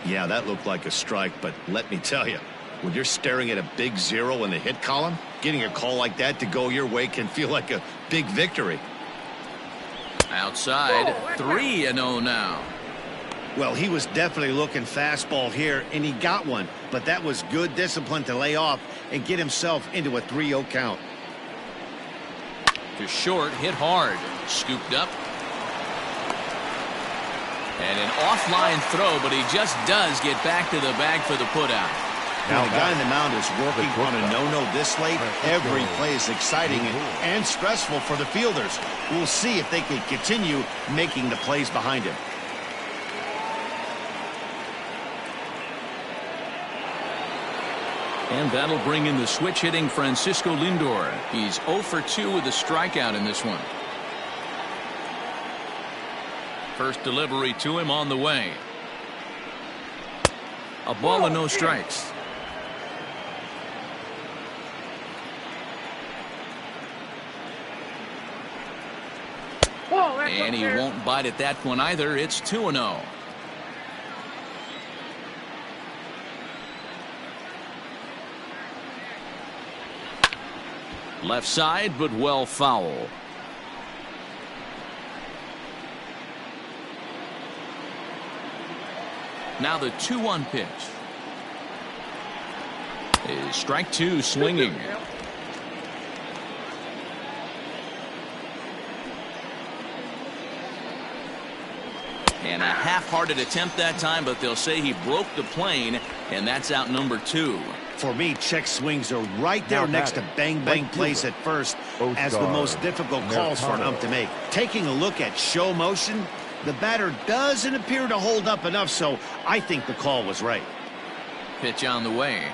Yeah, that looked like a strike, but let me tell you, when you're staring at a big 0 in the hit column, getting a call like that to go your way can feel like a big victory. Outside, 3-0 now. Well, he was definitely looking fastball here, and he got one, but that was good discipline to lay off and get himself into a 3-0 count. To short, hit hard, scooped up. And an offline throw, but he just does get back to the bag for the putout. Now, the guy in the mound is working on a no-no this late. Every play is exciting and stressful for the fielders. We'll see if they can continue making the plays behind him. And that'll bring in the switch-hitting Francisco Lindor. He's 0 for 2 with a strikeout in this one. First delivery to him on the way. A ball and no strikes. And he won't bite at that one either. It's 2-0. Left side, but well foul. Now the 2-1 pitch. Is strike 2 swinging. And a half-hearted attempt that time, but they'll say he broke the plane, and that's out number 2. For me, check swings are right there next to bang-bang plays at first as the most difficult calls for an ump to make. Taking a look at show motion, the batter doesn't appear to hold up enough, so I think the call was right. Pitch on the way.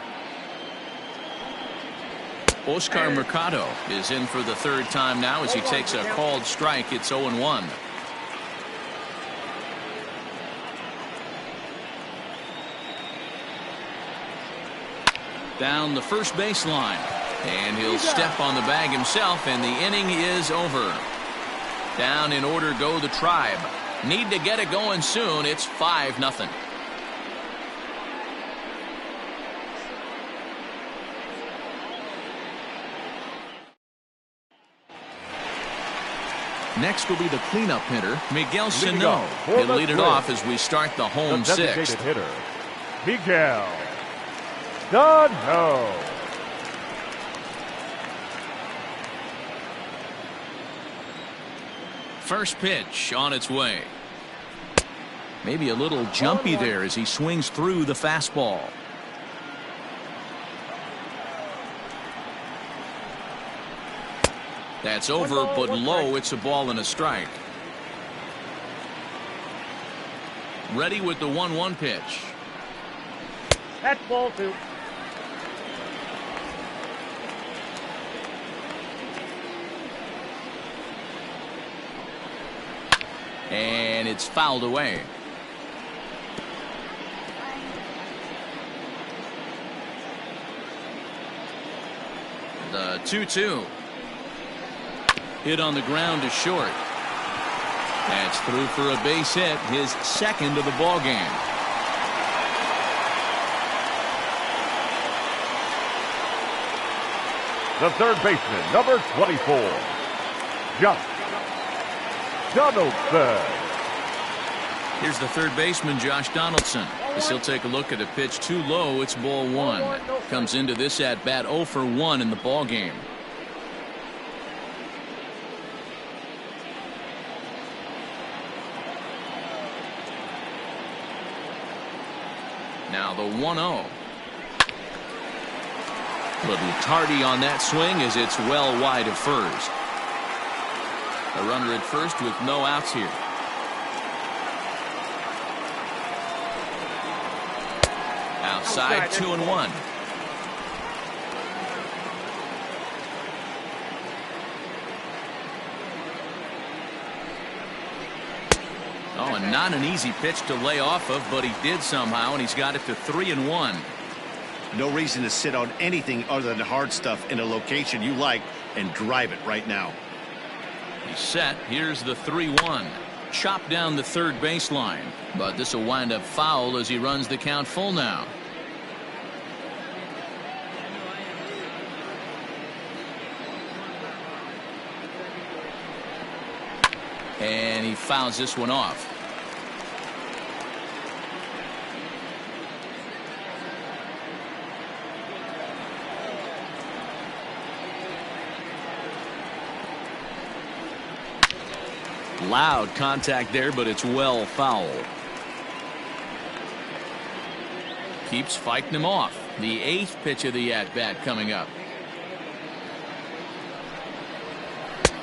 Oscar Mercado is in for the 3rd time now as he takes a called strike. It's 0-1. Down the first baseline, and he'll step on the bag himself, and the inning is over. Down in order go the Tribe. Need to get it going soon. It's 5-0. Next will be the cleanup hitter, Miguel Sano. He'll lead it off as we start the home 6th. Hitter, Miguel Sano. First pitch on its way. Maybe a little jumpy there as he swings through the fastball. That's over, but low. It's a ball and a strike. Ready with the 1-1 pitch. That's ball 2. And it's fouled away. The 2-2. Hit on the ground to short. That's through for a base hit, his 2nd of the ball game. The third baseman, number 24, Josh Donaldson. Here's the third baseman, Josh Donaldson. As he'll take a look at a pitch too low. It's ball 1. Comes into this at bat 0 for 1 in the ball game. Now the 1-0. Little tardy on that swing as it's well wide of first. A runner at first with no outs here. Outside, 2-1. Oh, and not an easy pitch to lay off of, but he did somehow, and he's got it to 3-1. No reason to sit on anything other than hard stuff in a location you like and drive it right now. He's set. Here's the 3-1. Chopped down the third baseline, but this will wind up foul as he runs the count full now. And he fouls this one off. Loud contact there, but it's well foul. Keeps fighting him off. The 8th pitch of the at-bat coming up.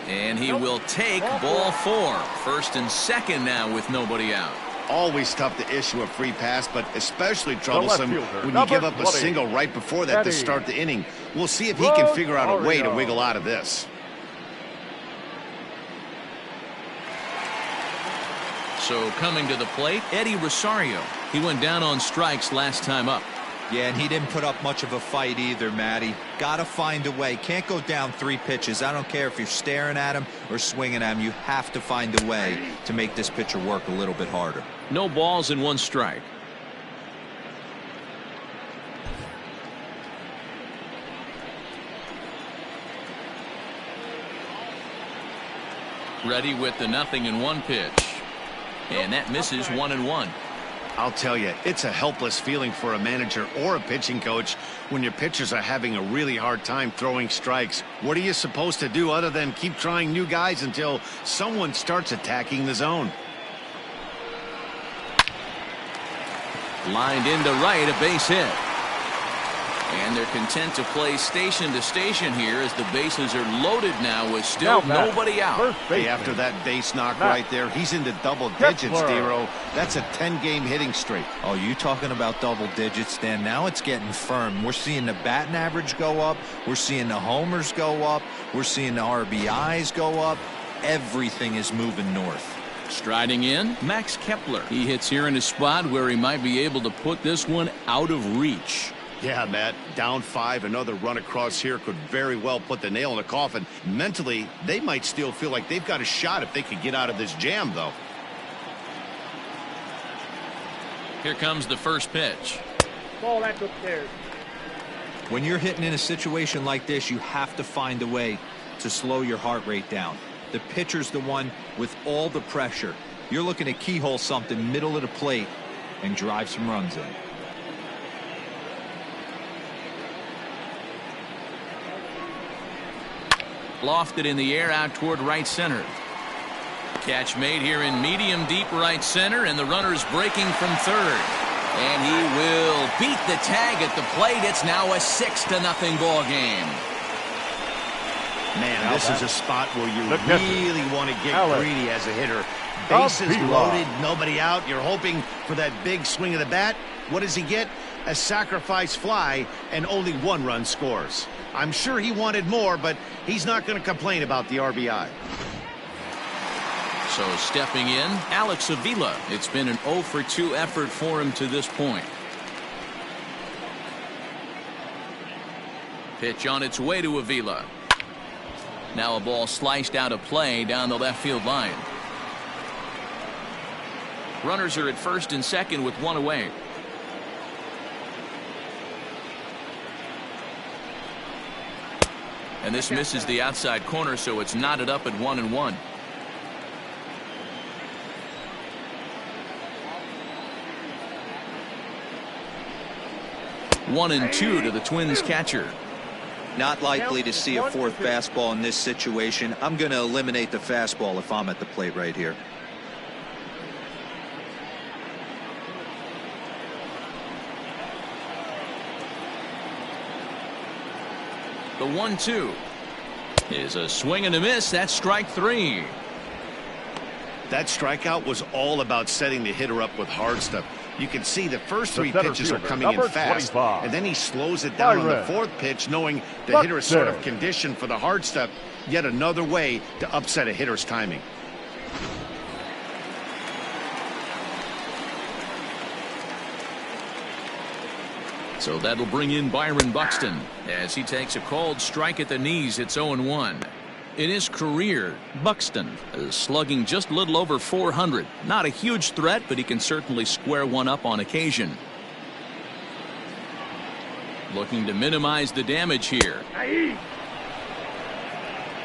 And he will take ball 4. First and second now with nobody out. Always tough to issue a free pass, but especially troublesome when you number give up a 20. single right before that to start the inning. We'll see if he can figure out a way to wiggle out of this. So coming to the plate, Eddie Rosario. He went down on strikes last time up. Yeah, and he didn't put up much of a fight either, Matty. Got to find a way. Can't go down 3 pitches. I don't care if you're staring at him or swinging at him. You have to find a way to make this pitcher work a little bit harder. No balls and 1 strike. Ready with the 0-1 pitch. And that misses 1-1. I'll tell you, it's a helpless feeling for a manager or a pitching coach when your pitchers are having a really hard time throwing strikes. What are you supposed to do other than keep trying new guys until someone starts attacking the zone? Lined into right, a base hit. And they're content to play station to station here as the bases are loaded now with still nobody out. Hey, after that base knock right there, he's into double digits, Dero. That's a 10-game hitting streak. Oh, you talking about double digits, Dan? Now it's getting firm. We're seeing the batting average go up. We're seeing the homers go up. We're seeing the RBIs go up. Everything is moving north. Striding in, Max Kepler. He hits here in a spot where he might be able to put this one out of reach. Yeah, Matt, down 5, another run across here could very well put the nail in the coffin. Mentally, they might still feel like they've got a shot if they could get out of this jam, though. Here comes the first pitch. Ball that's upstairs. When you're hitting in a situation like this, you have to find a way to slow your heart rate down. The pitcher's the one with all the pressure. You're looking to keyhole something middle of the plate and drive some runs in. Lofted in the air out toward right center. Catch made here in medium deep right center, and the runner's breaking from third. And he will beat the tag at the plate. It's now a 6-0 ball game. Man, this is a spot where you really want to get greedy as a hitter. Bases loaded, nobody out. You're hoping for that big swing of the bat. What does he get? A sacrifice fly, and only 1 run scores. I'm sure he wanted more, but he's not going to complain about the RBI. So stepping in, Alex Avila. It's been an 0-for-2 effort for him to this point. Pitch on its way to Avila. Now a ball sliced out of play down the left field line. Runners are at first and second with 1 away. And this misses the outside corner, so it's knotted up at 1-1. One and 2 to the Twins catcher. Not likely to see a 4th fastball in this situation. I'm going to eliminate the fastball if I'm at the plate right here. The 1-2 is a swing and a miss. That's strike 3. That strikeout was all about setting the hitter up with hard stuff. You can see the first 3 pitches are coming in fast, and then he slows it down on the 4th pitch, knowing the hitter is sort of conditioned for the hard stuff. Yet another way to upset a hitter's timing. So that'll bring in Byron Buxton as he takes a called strike at the knees. It's 0-1. In his career, Buxton is slugging just a little over 400. Not a huge threat, but he can certainly square one up on occasion. Looking to minimize the damage here.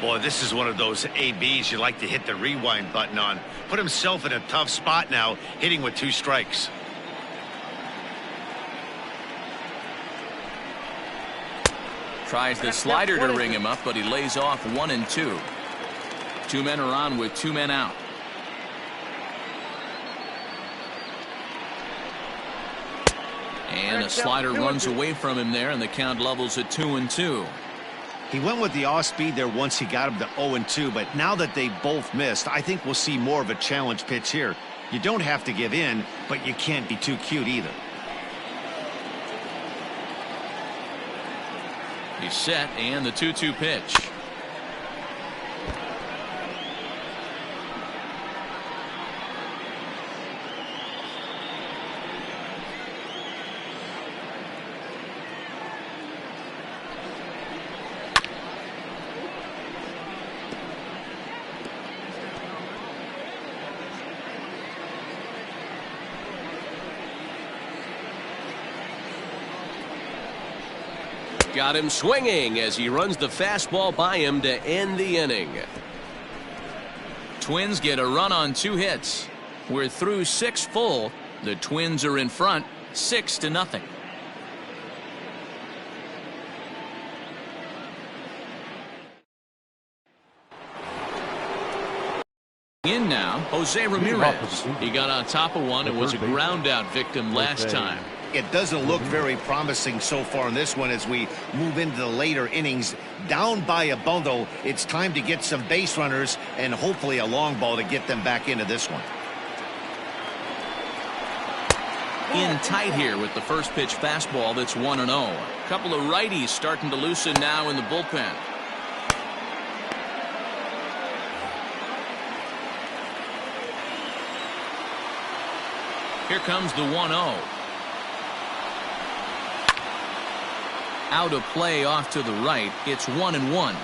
Boy, this is one of those ABs you like to hit the rewind button on. Put himself in a tough spot now, hitting with 2 strikes. Tries the slider to ring him up, but he lays off 1 and 2. 2 men are on with 2 men out. And a slider runs away from him there, and the count levels at 2-2. He went with the off speed there once he got him to 0-2, but now that they both missed, I think we'll see more of a challenge pitch here. You don't have to give in, but you can't be too cute either. He's set, and the 2-2 pitch. Got him swinging as he runs the fastball by him to end the inning. Twins get a run on 2 hits. We're through 6 full. The Twins are in front 6-0. In now, Jose Ramirez. He got on top of one and was a ground out victim last time. It doesn't look very promising so far in this one as we move into the later innings. Down by a bundle, it's time to get some base runners and hopefully a long ball to get them back into this one. In tight here with the first pitch fastball that's 1-0. A couple of righties starting to loosen now in the bullpen. Here comes the 1-0. Out of play off to the right. It's 1-1.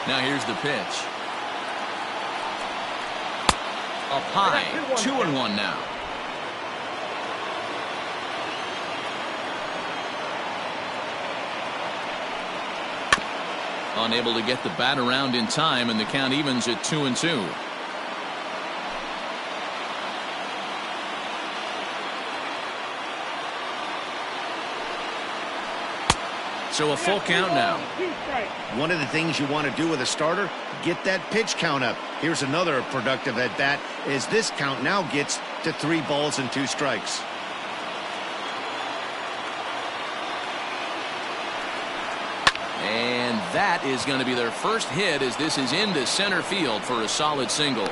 Now here's the pitch. Up high. 2-1 now. Unable to get the bat around in time, and the count evens at 2-2. So a full count now. One of the things you want to do with a starter, get that pitch count up. Here's another productive at bat as this count now gets to 3 balls and 2 strikes. And that is going to be their first hit as this is into center field for a solid single.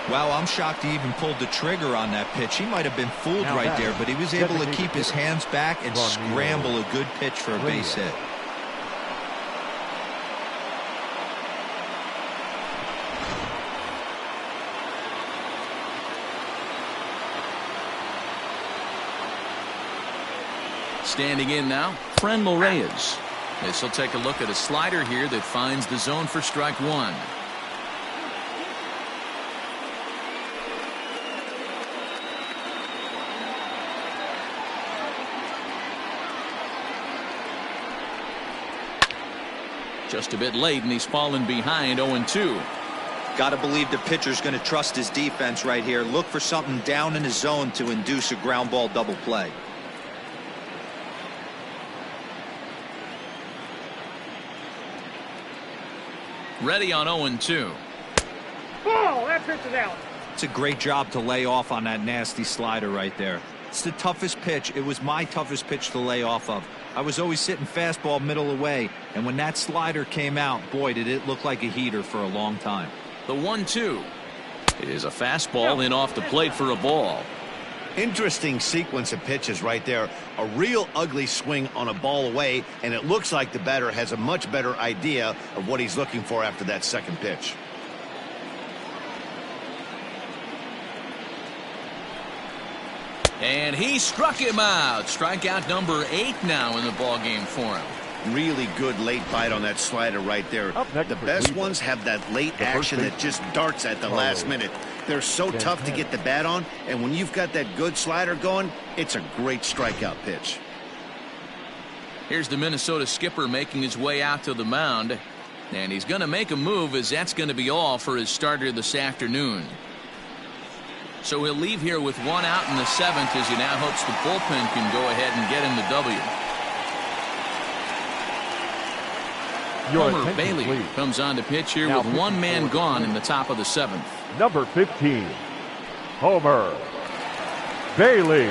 Well, I'm shocked he even pulled the trigger on that pitch. He might have been fooled right there, but he was able to keep his hands back and scramble a good pitch for a base hit. Standing in now, Franmil Reyes. This will take a look at a slider here that finds the zone for strike 1. Just a bit late, and he's fallen behind 0-2. Got to believe the pitcher's going to trust his defense right here. Look for something down in his zone to induce a ground ball double play. Ready on 0-2. Ball! That pitch is out. It's a great job to lay off on that nasty slider right there. It's the toughest pitch. It was my toughest pitch to lay off of. I was always sitting fastball middle away, and when that slider came out, boy, did it look like a heater for a long time. The 1-2 is a fastball in off the plate for a ball. Interesting sequence of pitches right there. A real ugly swing on a ball away, and it looks like the batter has a much better idea of what he's looking for after that second pitch. And he struck him out. Strikeout number 8 now in the ballgame for him. Really good late bite on that slider right there. The best ones have that late action that just darts at the last minute. They're so tough to get the bat on, and when you've got that good slider going, it's a great strikeout pitch. Here's the Minnesota skipper making his way out to the mound, and he's going to make a move, as that's going to be all for his starter this afternoon. So he'll leave here with 1 out in the 7th, as he now hopes the bullpen can go ahead and get him the W. Homer Bailey comes on to pitch here with 1 man gone in the top of the 7th. Number 15, Homer Bailey.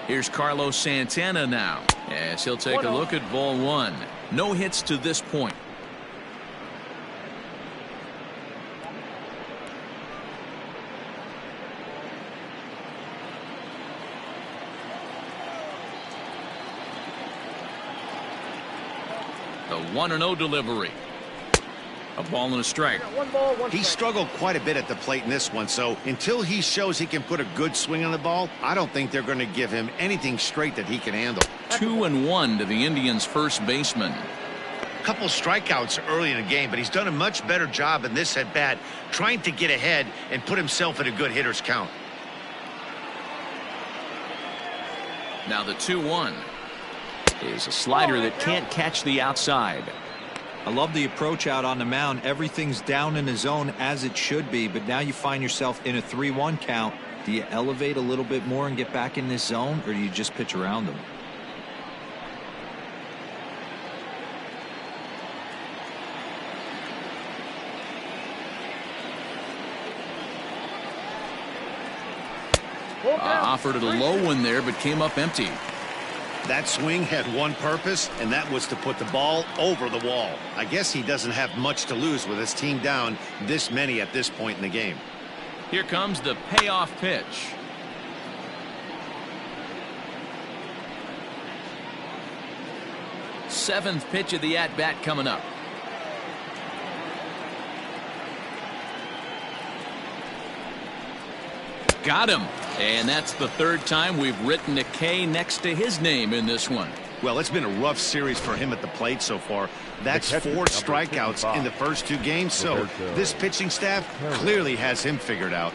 Here's Carlos Santana now, as he'll take a look at ball 1. No hits to this point. The 1-0 delivery. A ball and a strike. He struggled quite a bit at the plate in this one, so until he shows he can put a good swing on the ball, I don't think they're going to give him anything straight that he can handle. 2-1 to the Indians' first baseman. A couple strikeouts early in the game, but he's done a much better job in this at bat, trying to get ahead and put himself in a good hitter's count. Now the 2-1 is a slider that can't catch the outside. I love the approach out on the mound. Everything's down in the zone as it should be, but now you find yourself in a 3-1 count. Do you elevate a little bit more and get back in this zone, or do you just pitch around them? Offered it a low one there, but came up empty. That swing had one purpose, and that was to put the ball over the wall. I guess he doesn't have much to lose with his team down this many at this point in the game. Here comes the payoff pitch. Seventh pitch of the at-bat coming up. Got him. And that's the 3rd time we've written a K next to his name in this one. Well, it's been a rough series for him at the plate so far. That's 4 strikeouts in the first 2 games, so this pitching staff clearly has him figured out.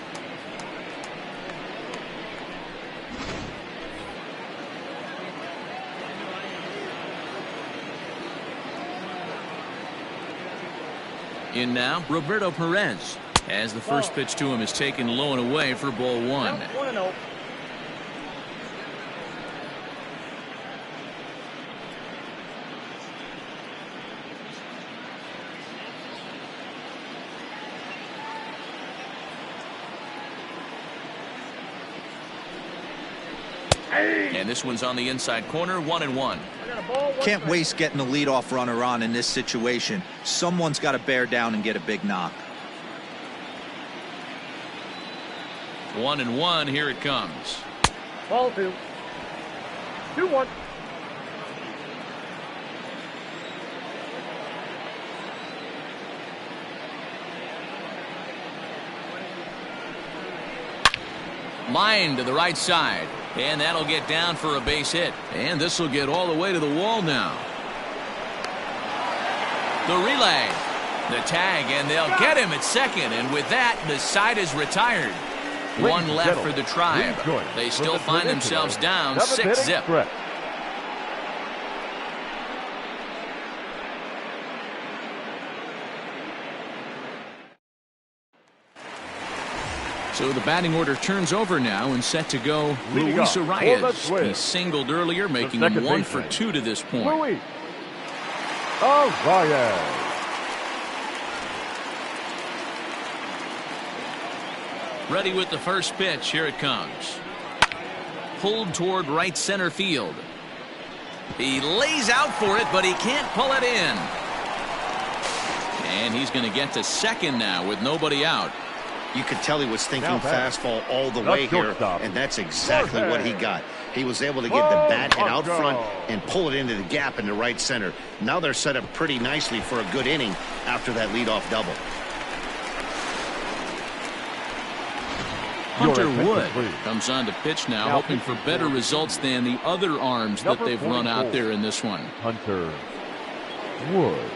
In now, Roberto Perez, as the first pitch to him is taken low and away for ball 1. 1-0. And this one's on the inside corner, 1-1. Can't waste getting the leadoff runner on in this situation. Someone's got to bear down and get a big knock. 1-1, here it comes. Ball 2. 2-1. Line to the right side. And that'll get down for a base hit. And this will get all the way to the wall now. The relay. The tag, and they'll get him at second. And with that, the side is retired. One left for the Tribe. They still find themselves down 6-0. So the batting order turns over now and set to go Leading Luis off for the Arias. Twins. He singled earlier, making him 1 for 2 to this point. Luis Arias. Ready with the first pitch. Here it comes. Pulled toward right center field. He lays out for it, but he can't pull it in. And he's going to get to second now with nobody out. You could tell he was thinking Now back. fastball all the The way here, shortstop. and that's exactly what he got. He was able to get Whoa, the bat and out Marco. front and pull it into the gap in the right center. Now they're set up pretty nicely for a good inning after that leadoff double. Hunter Your Wood attention, please. comes on to pitch now, Now hoping for pitching better for results than the other arms that number they've run out 44. there in this one. Hunter Wood.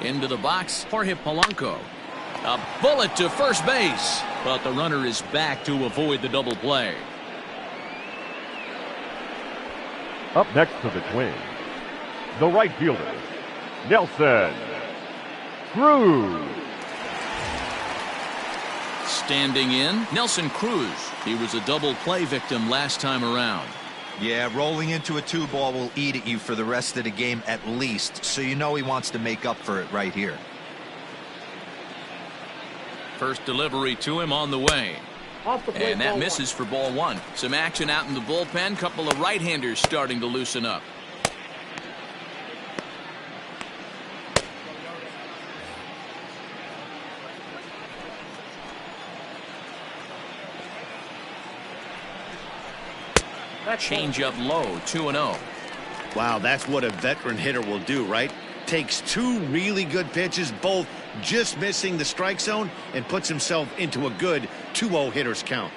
Into the box, Jorge Polanco. A bullet to first base, but the runner is back to avoid the double play. Up next for the Twins, the right fielder, Nelson Cruz. Standing in, Nelson Cruz. He was a double play victim last time around. Yeah, rolling into a 2-ball will eat at you for the rest of the game at least, so you know he wants to make up for it right here. First delivery to him on the way. Off the plate, And that ball misses for ball 1. Some action out in the bullpen. Couple of right-handers starting to loosen up. Change up low, 2-0. Wow, that's what a veteran hitter will do, right? Takes 2 really good pitches, both just missing the strike zone, and puts himself into a good 2-0 hitter's count.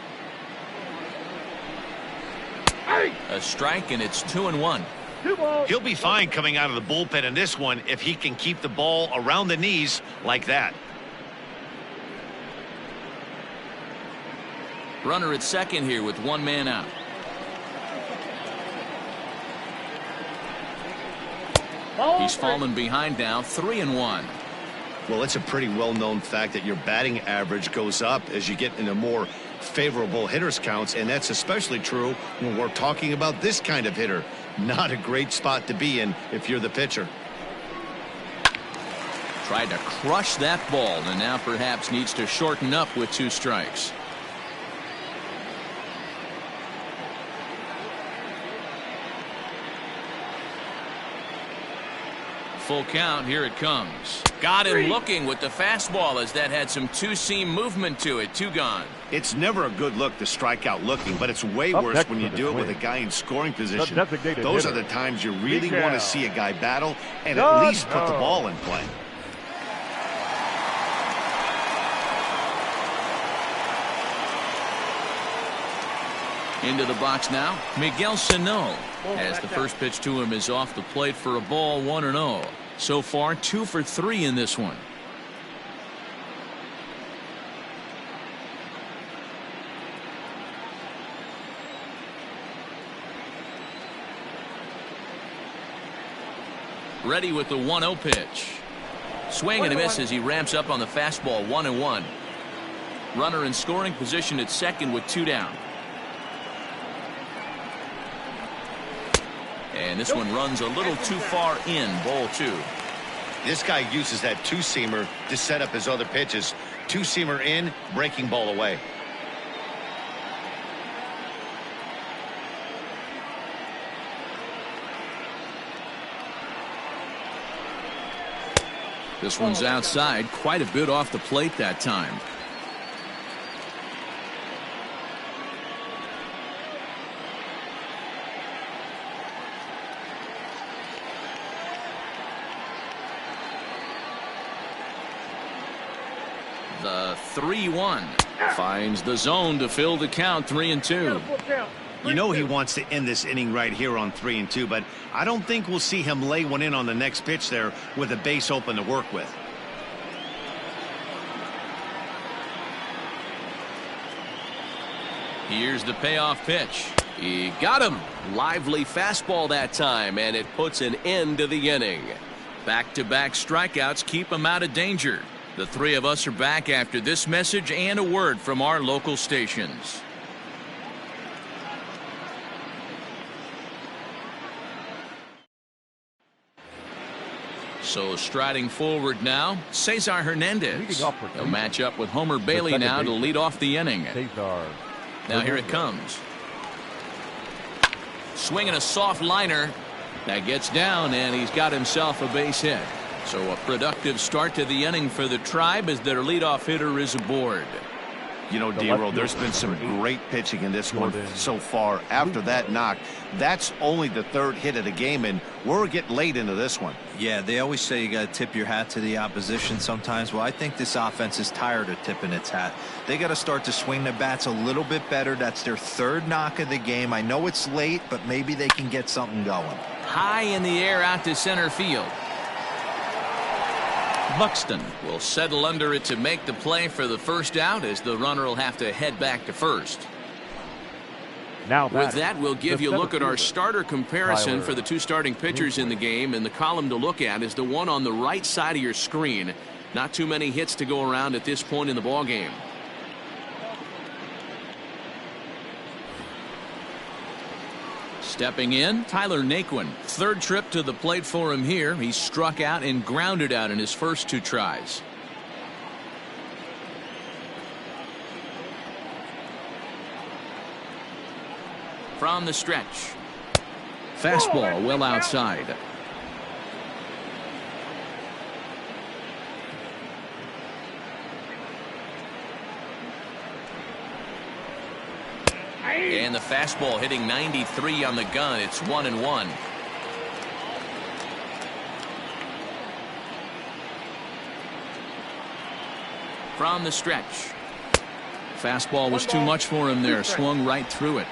A strike, and it's 2-1. 2 balls. He'll be fine coming out of the bullpen in this one if he can keep the ball around the knees like that. Runner at second here with 1 man out. He's fallen behind now, 3-1. Well, it's a pretty well-known fact that your batting average goes up as you get into more favorable hitters counts, and that's especially true when we're talking about this kind of hitter. Not a great spot to be in if you're the pitcher. Tried to crush that ball, and now perhaps needs to shorten up with 2 strikes. Full count. Here it comes. Got him looking with the fastball as that had some two-seam movement to it. 2 gone. It's never a good look to strike out looking, but it's way Up worse next when you for the do it with a Twins, guy in scoring position. designated Those are hitter, the times you really Miguel want to see a guy battle and at Sano. least put the ball in play. Into the box now, Miguel Sano, as the first pitch to him is off the plate for a ball, 1-0. So far, 2 for 3 in this one. Ready with the 1-0 pitch. Swing and a miss as he ramps up on the fastball, 1-1. Runner in scoring position at second with 2 down. And this one runs a little too far in, ball 2. This guy uses that 2-seamer to set up his other pitches. 2-seamer in, breaking ball away. This one's outside, quite a bit off the plate that time. The 3-1 finds the zone to fill the count, 3-2. You know he wants to end this inning right here on 3-2, but I don't think we'll see him lay one in on the next pitch there with a base open to work with. Here's the payoff pitch. He got him. Lively fastball that time, and it puts an end to the inning. Back-to-back strikeouts keep him out of danger. The three of us are back after this message and a word from our local stations. So striding forward now, Cesar Hernandez. He'll match up with Homer Bailey now to lead off the inning. Now here it comes. Swinging a soft liner. That gets down, and he's got himself a base hit. So a productive start to the inning for the Tribe as their leadoff hitter is aboard. You know, D-Roll, there's been some great pitching in this one so far. After that knock, that's only the third hit of the game, and we're getting late into this one. Yeah, they always say you got to tip your hat to the opposition sometimes. Well, I think this offense is tired of tipping its hat. They got to start to swing the bats a little bit better. That's their third knock of the game. I know it's late, but maybe they can get something going. High in the air out to center field. Buxton will settle under it to make the play for the first out, as the runner will have to head back to first. With that, we'll give you a look at our starter comparison for the two starting pitchers in the game, and the column to look at is the one on the right side of your screen. Not too many hits to go around at this point in the ball game. Stepping in, Tyler Naquin. Third trip to the plate for him here. He struck out and grounded out in his first two tries. From the stretch. Fastball well outside. And the fastball hitting 93 on the gun. It's 1-1. From the stretch. Fastball was too much for him there. Swung right through it.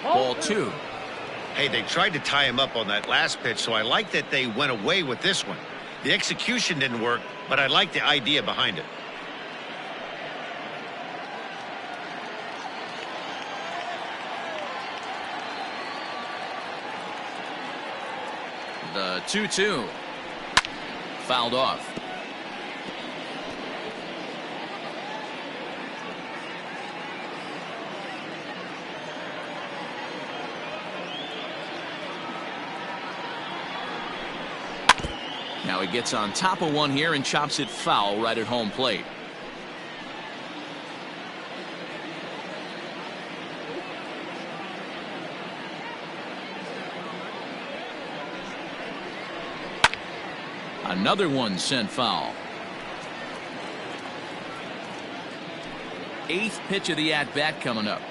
Ball 2. Hey, they tried to tie him up on that last pitch, so I like that they went away with this one. The execution didn't work, but I like the idea behind it. The 2-2. Fouled off. Now he gets on top of one here and chops it foul right at home plate. Another one sent foul. Eighth pitch of the at-bat coming up.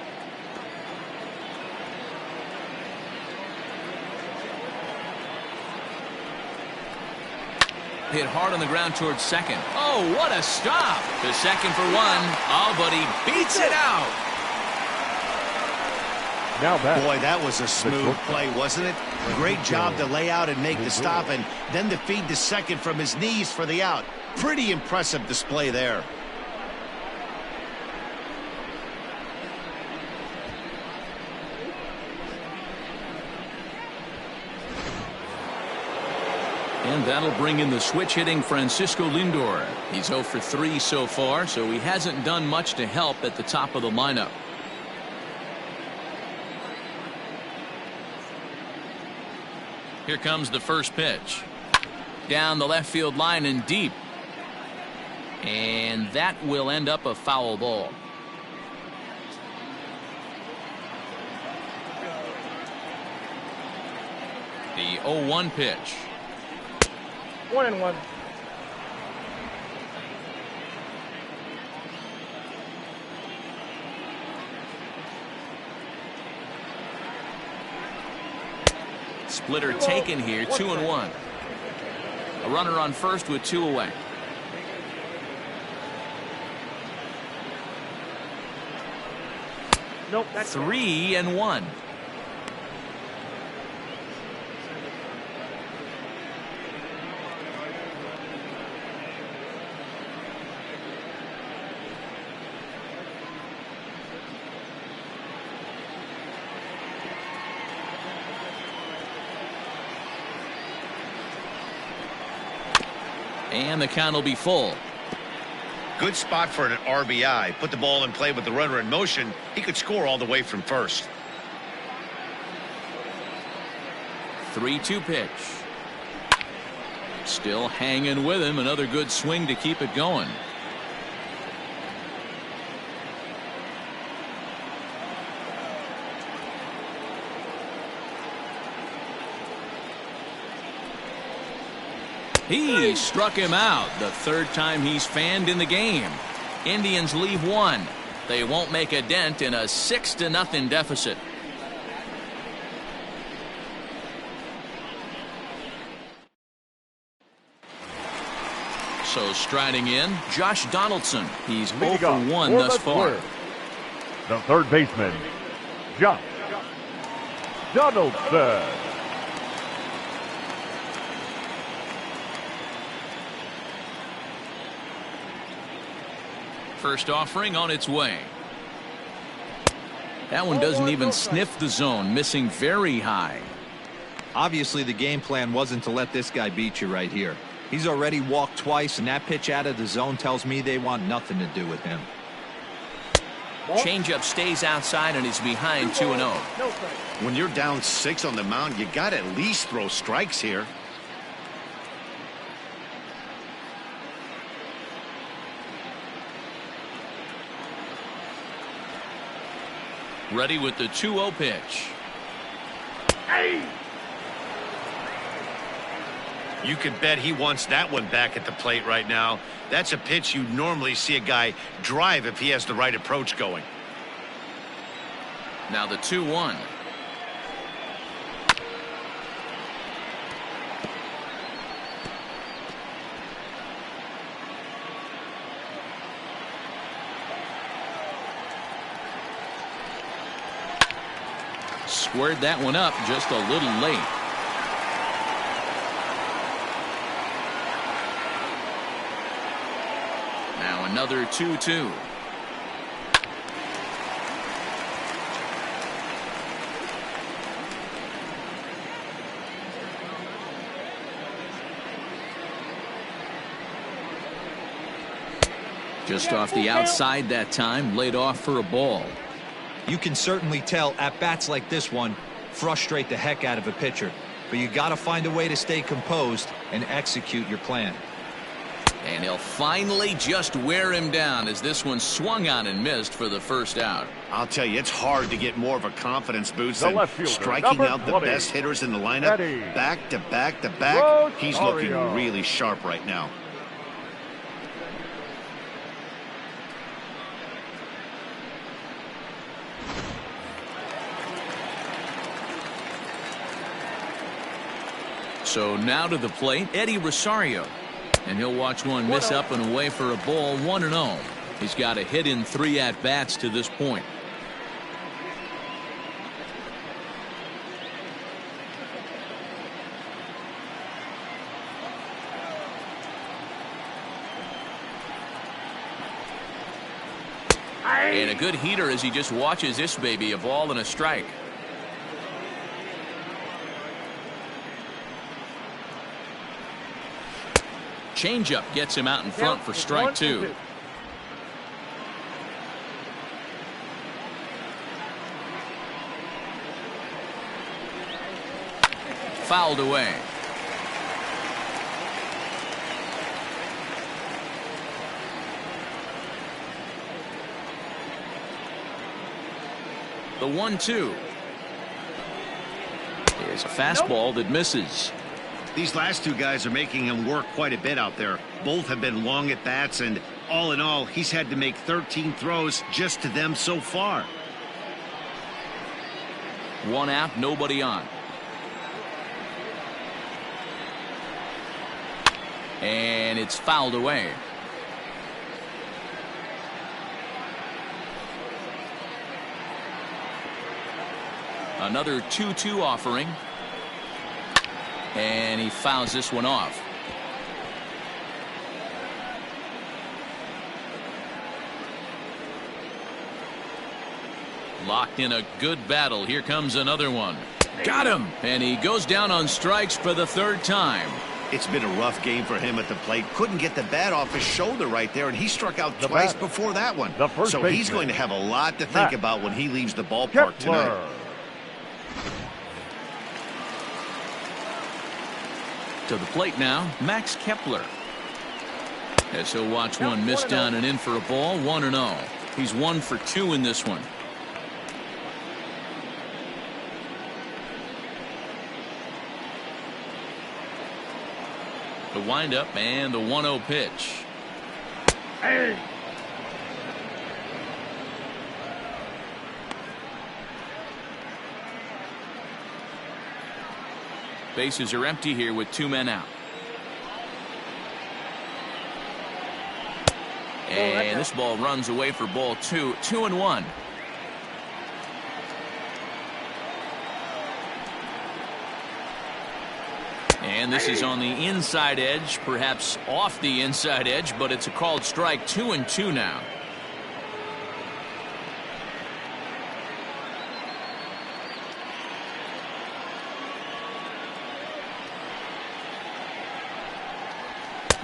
Hit hard on the ground towards second. Oh, what a stop. To second for one. Oh, but he beats it out. Now back. Boy, that was a smooth play, wasn't it? Great job to lay out and make the stop, and then to feed to second from his knees for the out. Pretty impressive display there. And that'll bring in the switch hitting Francisco Lindor. He's 0 for 3 so far, so he hasn't done much to help at the top of the lineup. Here comes the first pitch. Down the left field line and deep. And that will end up a foul ball. The 0-1 pitch. 1-1. Splitter taken here, 2-1. A runner on first with 2 away. Nope, that's 3-1. And the count will be full. Good spot for an RBI. Put the ball in play with the runner in motion. He could score all the way from first. 3-2 pitch. Still hanging with him. Another good swing to keep it going. He struck him out. The third time he's fanned in the game. Indians leave one. They won't make a dent in a 6-0 deficit. So striding in, Josh Donaldson. He's 0 for 1 thus far. The third baseman, Josh Donaldson. First offering on its way. That one doesn't even sniff the zone, missing very high. Obviously, the game plan wasn't to let this guy beat you right here. He's already walked twice, and that pitch out of the zone tells me they want nothing to do with him. Changeup stays outside and is behind 2-0. When you're down 6 on the mound, you got to at least throw strikes here. Ready with the 2-0 pitch. You can bet he wants that one back at the plate right now. That's a pitch you normally see a guy drive if he has the right approach going. Now the 2-1. Squared that one up just a little late. Now another 2-2. Just off the outside that time, laid off for a ball. You can certainly tell at-bats like this one frustrate the heck out of a pitcher, but you got to find a way to stay composed and execute your plan. And he'll finally just wear him down as this one swung on and missed for the first out. I'll tell you, it's hard to get more of a confidence boost The than left fielder, striking number out the 20, best hitters in the lineup. Eddie Back to back to back. He's looking Rosario. really sharp right now. So now to the plate, Eddie Rosario. And he'll watch one miss up and away for a ball, 1-0. He's got a hit in 3 at-bats to this point. And a good heater as he just watches this baby, a ball and a strike. Changeup gets him out in front for strike 2. Fouled away. The 1-2. Here's a fastball that misses. These last two guys are making him work quite a bit out there. Both have been long at bats, and all in all, he's had to make 13 throws just to them so far. 1 out, nobody on. And it's fouled away. Another 2-2 offering. And he fouls this one off. Locked in a good battle. Here comes another one. Got him. And he goes down on strikes for the 3rd time. It's been a rough game for him at the plate. Couldn't get the bat off his shoulder right there, and he struck out twice before that one. So he's going to have a lot to think about when he leaves the ballpark tonight. To the plate now, Max Kepler. As he'll watch one miss down and in for a ball, 1-0. He's 1 for 2 in this one. The windup and the 1-0 pitch. Hey. Bases are empty here with 2 men out. And this ball runs away for ball 2. 2-1. And this is on the inside edge, perhaps off the inside edge, but it's a called strike. 2-2 now.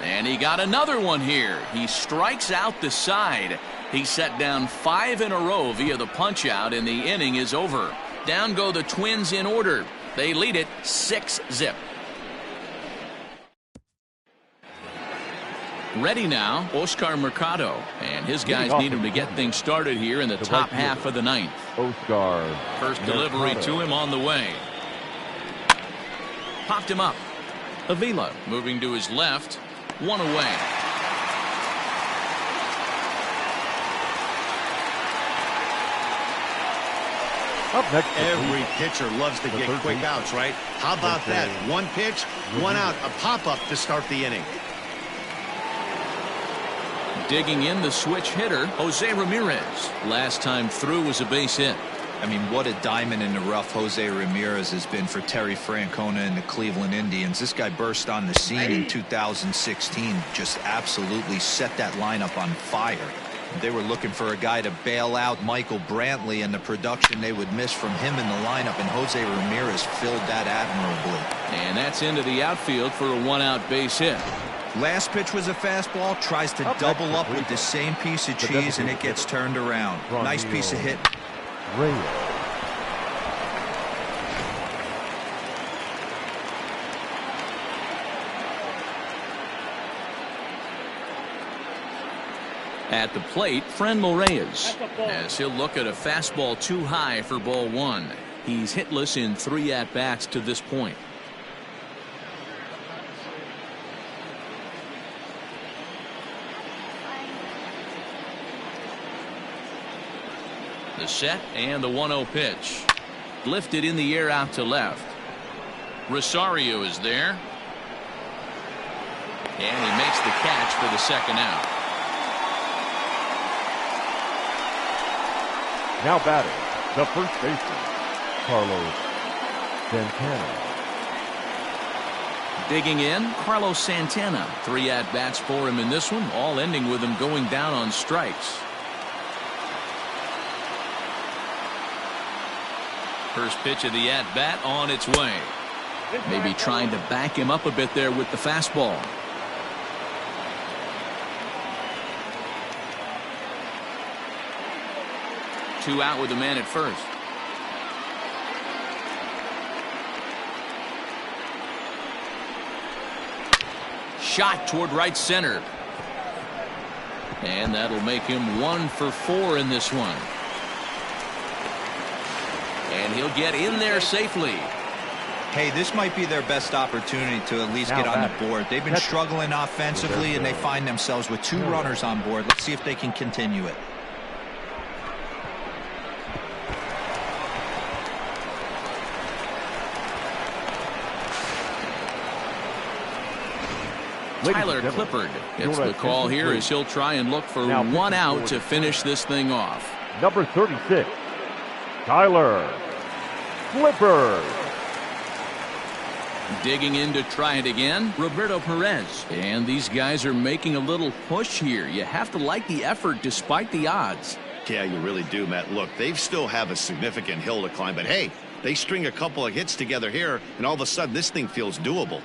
And he got another one here. He strikes out the side. He set down 5 in a row via the punch out, and the inning is over. Down go the Twins in order. They lead it 6-0. Ready now, Oscar Mercado, and his guys need him to get things started here in the top half of the ninth. Oscar. First delivery to him on the way. Popped him up. Avila moving to his left. 1 away. Up next, every pitcher loves to get quick outs, right? How about that? 1 pitch, 1 out, a pop-up to start the inning. Digging in the switch hitter, Jose Ramirez. Last time through was a base hit. I mean, what a diamond in the rough Jose Ramirez has been for Terry Francona and the Cleveland Indians. This guy burst on the scene in 2016, just absolutely set that lineup on fire. They were looking for a guy to bail out Michael Brantley, and the production they would miss from him in the lineup, and Jose Ramirez filled that admirably. And that's into the outfield for a 1-out base hit. Last pitch was a fastball, tries to double up with the same piece of cheese, and it gets turned around. Nice piece of hit. Reyes. At the plate, Franmil Reyes, as he'll look at a fastball too high for ball 1. He's hitless in 3 at-bats to this point. The set and the 1-0 pitch. Lifted in the air out to left. Rosario is there. And he makes the catch for the 2nd out. Now batting, the first baseman, Carlos Santana. Digging in, Carlos Santana. 3 at-bats for him in this one, all ending with him going down on strikes. First pitch of the at-bat on its way. Maybe trying to back him up a bit there with the fastball. Two out with the man at first. Shot toward right center. And that'll make him 1 for 4 in this one. And he'll get in there safely. Hey, this might be their best opportunity to at least get on the board. They've been struggling offensively, and they find themselves with 2 runners on board. Let's see if they can continue it. Tyler Clippard gets the call here as he'll try and look for 1 out to finish this thing off. Number 36, Tyler Clippard. Digging in to try it again, Roberto Perez. And these guys are making a little push here. You have to like the effort despite the odds. Yeah, you really do, Matt. Look, they still have a significant hill to climb, but hey, they string a couple of hits together here, and all of a sudden this thing feels doable.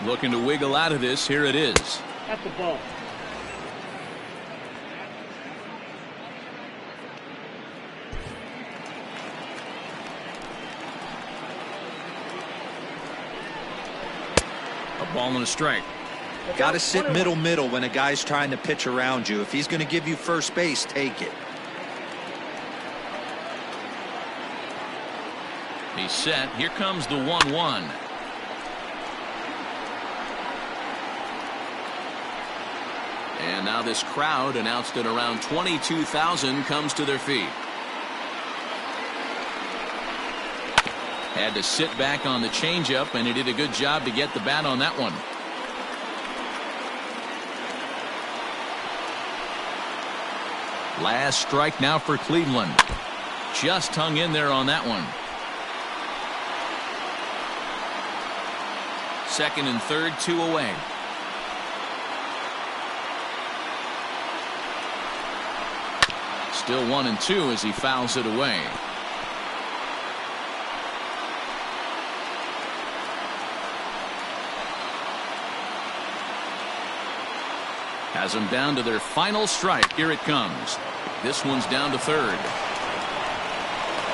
Looking to wiggle out of this. Here it is. At the ball. A ball and a strike. Got to sit middle when a guy's trying to pitch around you. If he's going to give you first base, take it. He's set. Here comes the 1-1. And now this crowd, announced at around 22,000, comes to their feet. Had to sit back on the changeup, and he did a good job to get the bat on that one. Last strike now for Cleveland. Just hung in there on that one. Second and third, 2 away. Still 1-2 as he fouls it away. Has them down to their final strike. Here it comes. This one's down to third.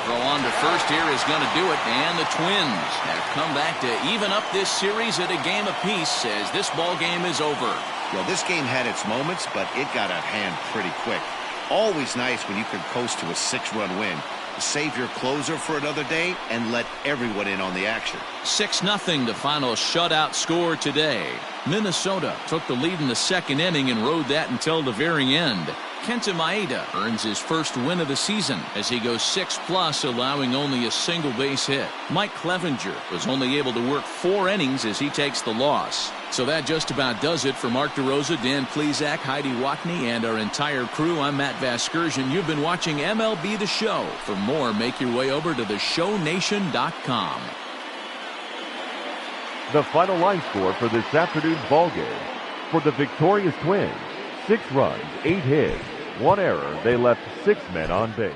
Throw on to first here is going to do it, and the Twins have come back to even up this series at a game apiece as this ball game is over. Well, this game had its moments, but it got out of hand pretty quick. Always nice when you can coast to a 6-run win. Save your closer for another day and let everyone in on the action. 6-0 the final shutout score today. Minnesota took the lead in the second inning and rode that until the very end. Kenta Maeda earns his first win of the season as he goes 6+, allowing only a single base hit. Mike Clevenger was only able to work 4 innings as he takes the loss. So that just about does it for Mark DeRosa, Dan Plesac, Heidi Watney, and our entire crew. I'm Matt Vasgersian. You've been watching MLB The Show. For more, make your way over to theshownation.com. The final line score for this afternoon's ball game. For the victorious Twins, 6 runs, 8 hits, 1 error. They left 6 men on base.